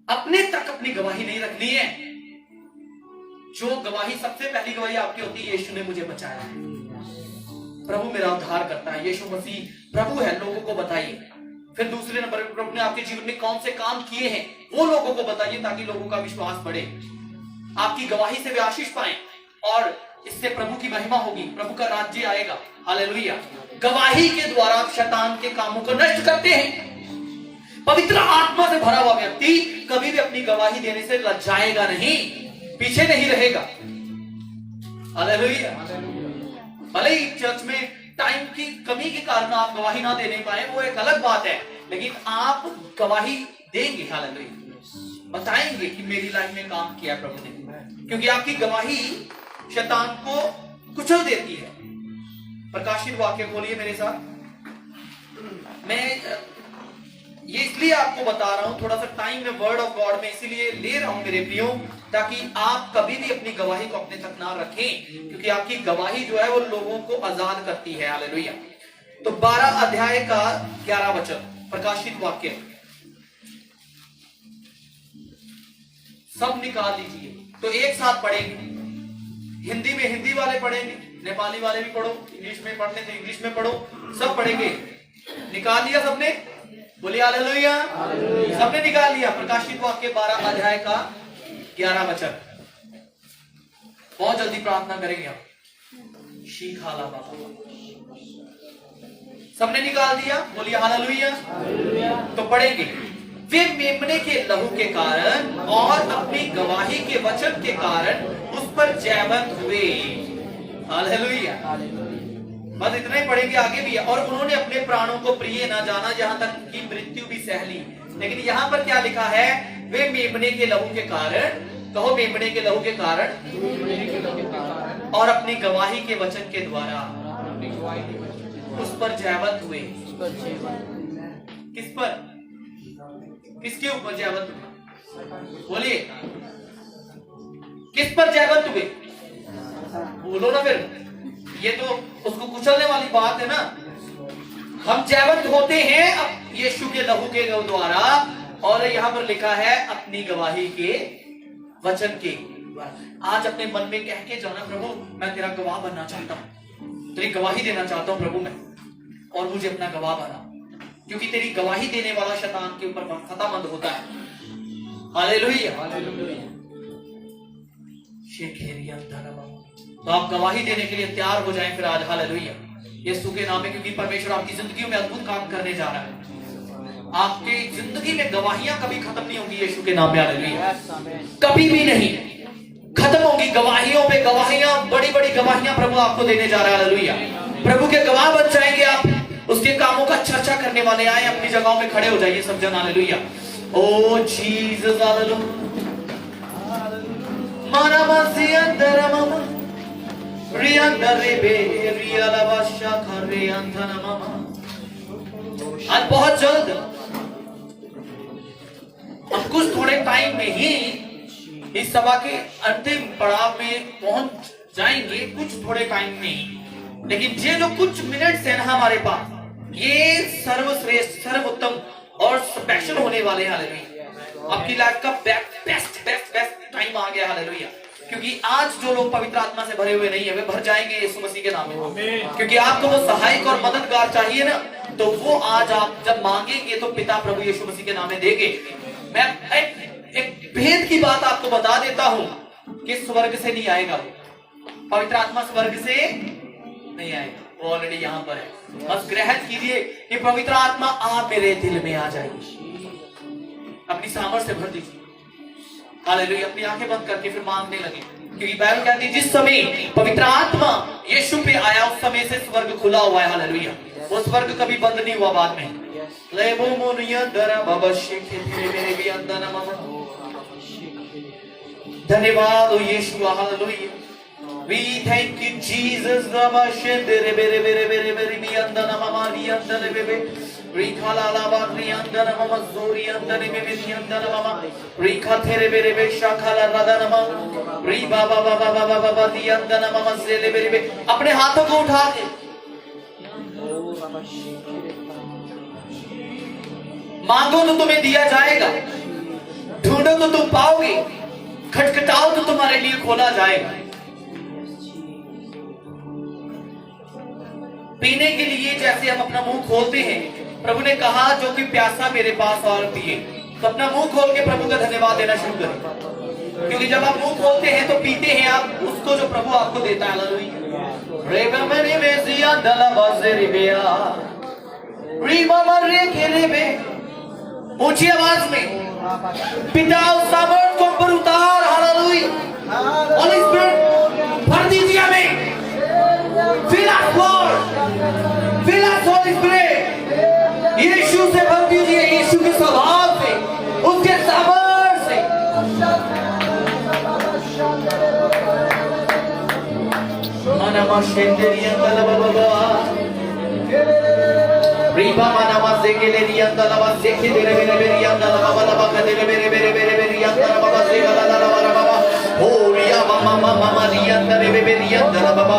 अपने तक अपनी गवाही नहीं रखनी है। जो गवाही, सबसे पहली गवाही आपकी होती है, यीशु ने मुझे बचाया है, प्रभु मेरा उद्धार करता है, यीशु मसीह प्रभु है, लोगों को बताइए। फिर दूसरे नंबर पर प्रभु ने आपके जीवन में कौन से काम किए हैं वो लोगों को बताइए, ताकि लोगों का विश्वास बढ़े, आपकी गवाही से वे आशीष पाए और इससे प्रभु की महिमा होगी, प्रभु का राज्य आएगा। हालेलुया। गवाही के द्वारा आप शैतान के कामों को नष्ट करते हैं। पवित्र आत्मा से भरा हुआ व्यक्ति कभी भी अपनी गवाही देने से लज्जाएगा नहीं, पीछे नहीं रहेगा। हालेलुया। भले ही चर्च में टाइम की कमी के कारण आप गवाही ना देने पाए, वो एक अलग बात है, लेकिन आप गवाही देंगे। हालेलुया। बताएंगे कि मेरी लाइफ में काम किया प्रभु ने, क्योंकि आपकी गवाही शैतान को कुचल देती है। प्रकाशित वाक्य बोलिए मेरे साथ। मैं ये इसलिए आपको बता रहा हूं, थोड़ा सा टाइम में वर्ड ऑफ गॉड में इसीलिए ले रहा हूं मेरे प्रियो, ताकि आप कभी भी अपनी गवाही को अपने तक ना रखें, क्योंकि आपकी गवाही जो है वो लोगों को आजाद करती है। हालेलुया। तो 12 अध्याय का 11 वचन, प्रकाशित वाक्य, सब निकाल लीजिए। तो एक साथ पढ़ेंगे। हिंदी में हिंदी वाले पढ़ेंगे, नेपाली वाले भी पढ़ो, इंग्लिश में पढ़ने तो इंग्लिश में पढ़ो, सब पढ़ेंगे। निकाल लिया सबने? बोलिए हालेलुया। सबने निकाल लिया। प्रकाशित वाक्य 12 अध्याय का 11 वचन। बहुत जल्दी प्रार्थना करेंगे हम। शीखाला बाबा, सबने निकाल दिया? बोलिए हालेलुया। तो पढ़ेंगे। वे मेमने के लहू के कारण और अपनी गवाही के वचन के कारण उस पर जयवंत हुए। हालेलुया। बस इतना ही पढ़ेंगे, आगे भी है। और उन्होंने अपने प्राणों को प्रिय ना जाना, यहाँ तक कि मृत्यु भी सह ली। लेकिन यहाँ पर क्या लिखा है? वे मेमने के लहू के कारण, कहो मेमने के लहू के कारण, और अपनी गवाही के वचन के द्वारा उस पर जयवंत हुए। किस पर? किसके ऊपर जयवंत हुए? बोलिए, किस पर जयवंत हुए? बोलो ना फिर। ये तो उसको कुचलने वाली बात है ना। हम जयवंत होते हैं अब यीशु के लहू के द्वारा, और यहां पर लिखा है अपनी गवाही के वचन के। आज अपने मन में कह के जाना, प्रभु मैं तेरा गवाह बनना चाहता हूं, तेरी गवाही देना चाहता हूं प्रभु। और मुझे अपना गवाह बना, क्योंकि तेरी गवाही देने वाला शैतान के ऊपर फतेहमंद होता है। हालेलुया। तो आप गवाही देने के लिए तैयार हो जाएं फिर आज। हालेलुया, यीशु के नाम में, क्योंकि परमेश्वर आपकी जिंदगी में अद्भुत काम करने जा रहा है। आपके जिंदगी में गवाहियां कभी खत्म नहीं होंगी यीशु के नाम में। हालेलुया, कभी भी नहीं खत्म होगी। गवाहियों पे गवाहियां, बड़ी बड़ी गवाहियां प्रभु आपको देने जा रहा है। हालेलुया, प्रभु के गवाह बन जाएंगे आप, उसके कामों का चर्चा करने वाले। आए अपनी जगहों में खड़े हो जाइए सब जन। हालेलुया। ओ जीसस, हालेलुया। माना मासी अंदर मामा रियंदर रे बे रियाला बादशाह खरे अंधन मामा। आज बहुत जल्द हम कुछ थोड़े टाइम में ही इस सभा के अंतिम पड़ाव में पहुंच जाएंगे, कुछ थोड़े टाइम में ही। लेकिन ये जो कुछ मिनट्स है ना हमारे पास, ये सर्वश्रेष्ठ, सर्वोत्तम और स्पेशल होने वाले। हालेलुया, आपकी लाइफ का बेस्ट टाइम आ गया। हालेलुया, क्योंकि आज जो लोग पवित्र आत्मा से भरे हुए नहीं है वे भर जाएंगे यीशु मसीह के नाम में। क्योंकि आपको वो सहायक और मददगार चाहिए ना, तो वो आज आप जब मांगेंगे तो पिता प्रभु यीशु मसीह के नाम में देंगे। मैं एक भेद की बात आपको बता देता हूं कि स्वर्ग से नहीं आएगा, पवित्र आत्मा स्वर्ग से नहीं आएगा, वो ऑलरेडी यहां पर है। बस ग्रहण कीजिए कि पवित्र आत्मा आप मेरे दिल में आ जाएगी, अपनी सामर्थ से भर दीजिए। हालेलुया, अपनी आंखें बंद करके फिर मांगने लगे, क्योंकि बाइबल कहती है जिस समय पवित्र आत्मा यीशु पे आया उस समय से स्वर्ग खुला हुआ है। हालेलुया, वो स्वर्ग कभी बंद नहीं हुआ बाद में। धन्यवाद हो Yeshu. Hallelujah, we thank you Jesus। ramashendere bere bere bere bere biandana mama riandana bebe rikhala lava riandana mama zori andane bebe riandana mama rikhathere bere be shakhala radana mama ri baba baba baba baba riandana mama zele bere be। अपने हाथों को उठा के मांगो तो तुम्हें दिया जाएगा, ढूंढो तो तुम पाओगे, खटखटाओ तो तुम्हारे लिए खोला जाएगा। पीने के लिए जैसे हम अपना मुंह खोलते हैं, प्रभु ने कहा जो कि प्यासा मेरे पास और पिए, तो अपना मुंह खोल के प्रभु का धन्यवाद देना शुरू करें, क्योंकि जब आप मुंह खोलते हैं तो पीते हैं आप उसको जो प्रभु आपको देता है। हालेलुया। ऊंची आवाज में पिता उस सामर्थ को ऊपर उतार। हालेलुया, होली स्पिरिट भर दीजिए हमें। Fill us Lord, fill us Holy Spirit। यीशु से भर दीजिए, यीशु के स्वभाव से, उसके सामर्थ से। मनमा शेंदरिया गलबबा रीबा मनमा सेकेलेरिया गलबा सेके देरे मेरे बेरिया गलबा गलबा कदेरे मेरे मेरे मेरे बेरिया गलबा सेके गलबा होरिया मामा मामा रिया करे बेबे रिया गलबा।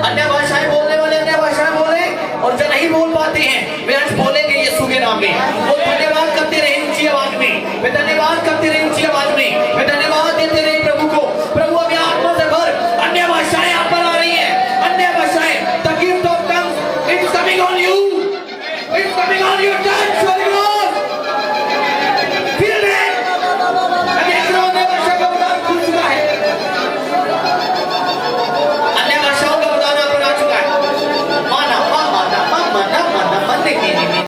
अन्य भाषाएं बोलने वाले अन्य भाषाएं बोले, और जो नहीं बोल पाते हैं वे आज बोलेंगे यीशु के नाम में। वो धन्यवाद करते रहे ऊंची आवाज में, वे धन्यवाद करते रहे ऊंची आवाज में, वे धन्यवाद देते रहे प्रभु को। प्रभु अभी आत्मा से भर, अन्य भाषाएं आप पर आ रही हैं, अन्य भाषाएं। The gift of tongues is coming on you, it's coming on your tongue।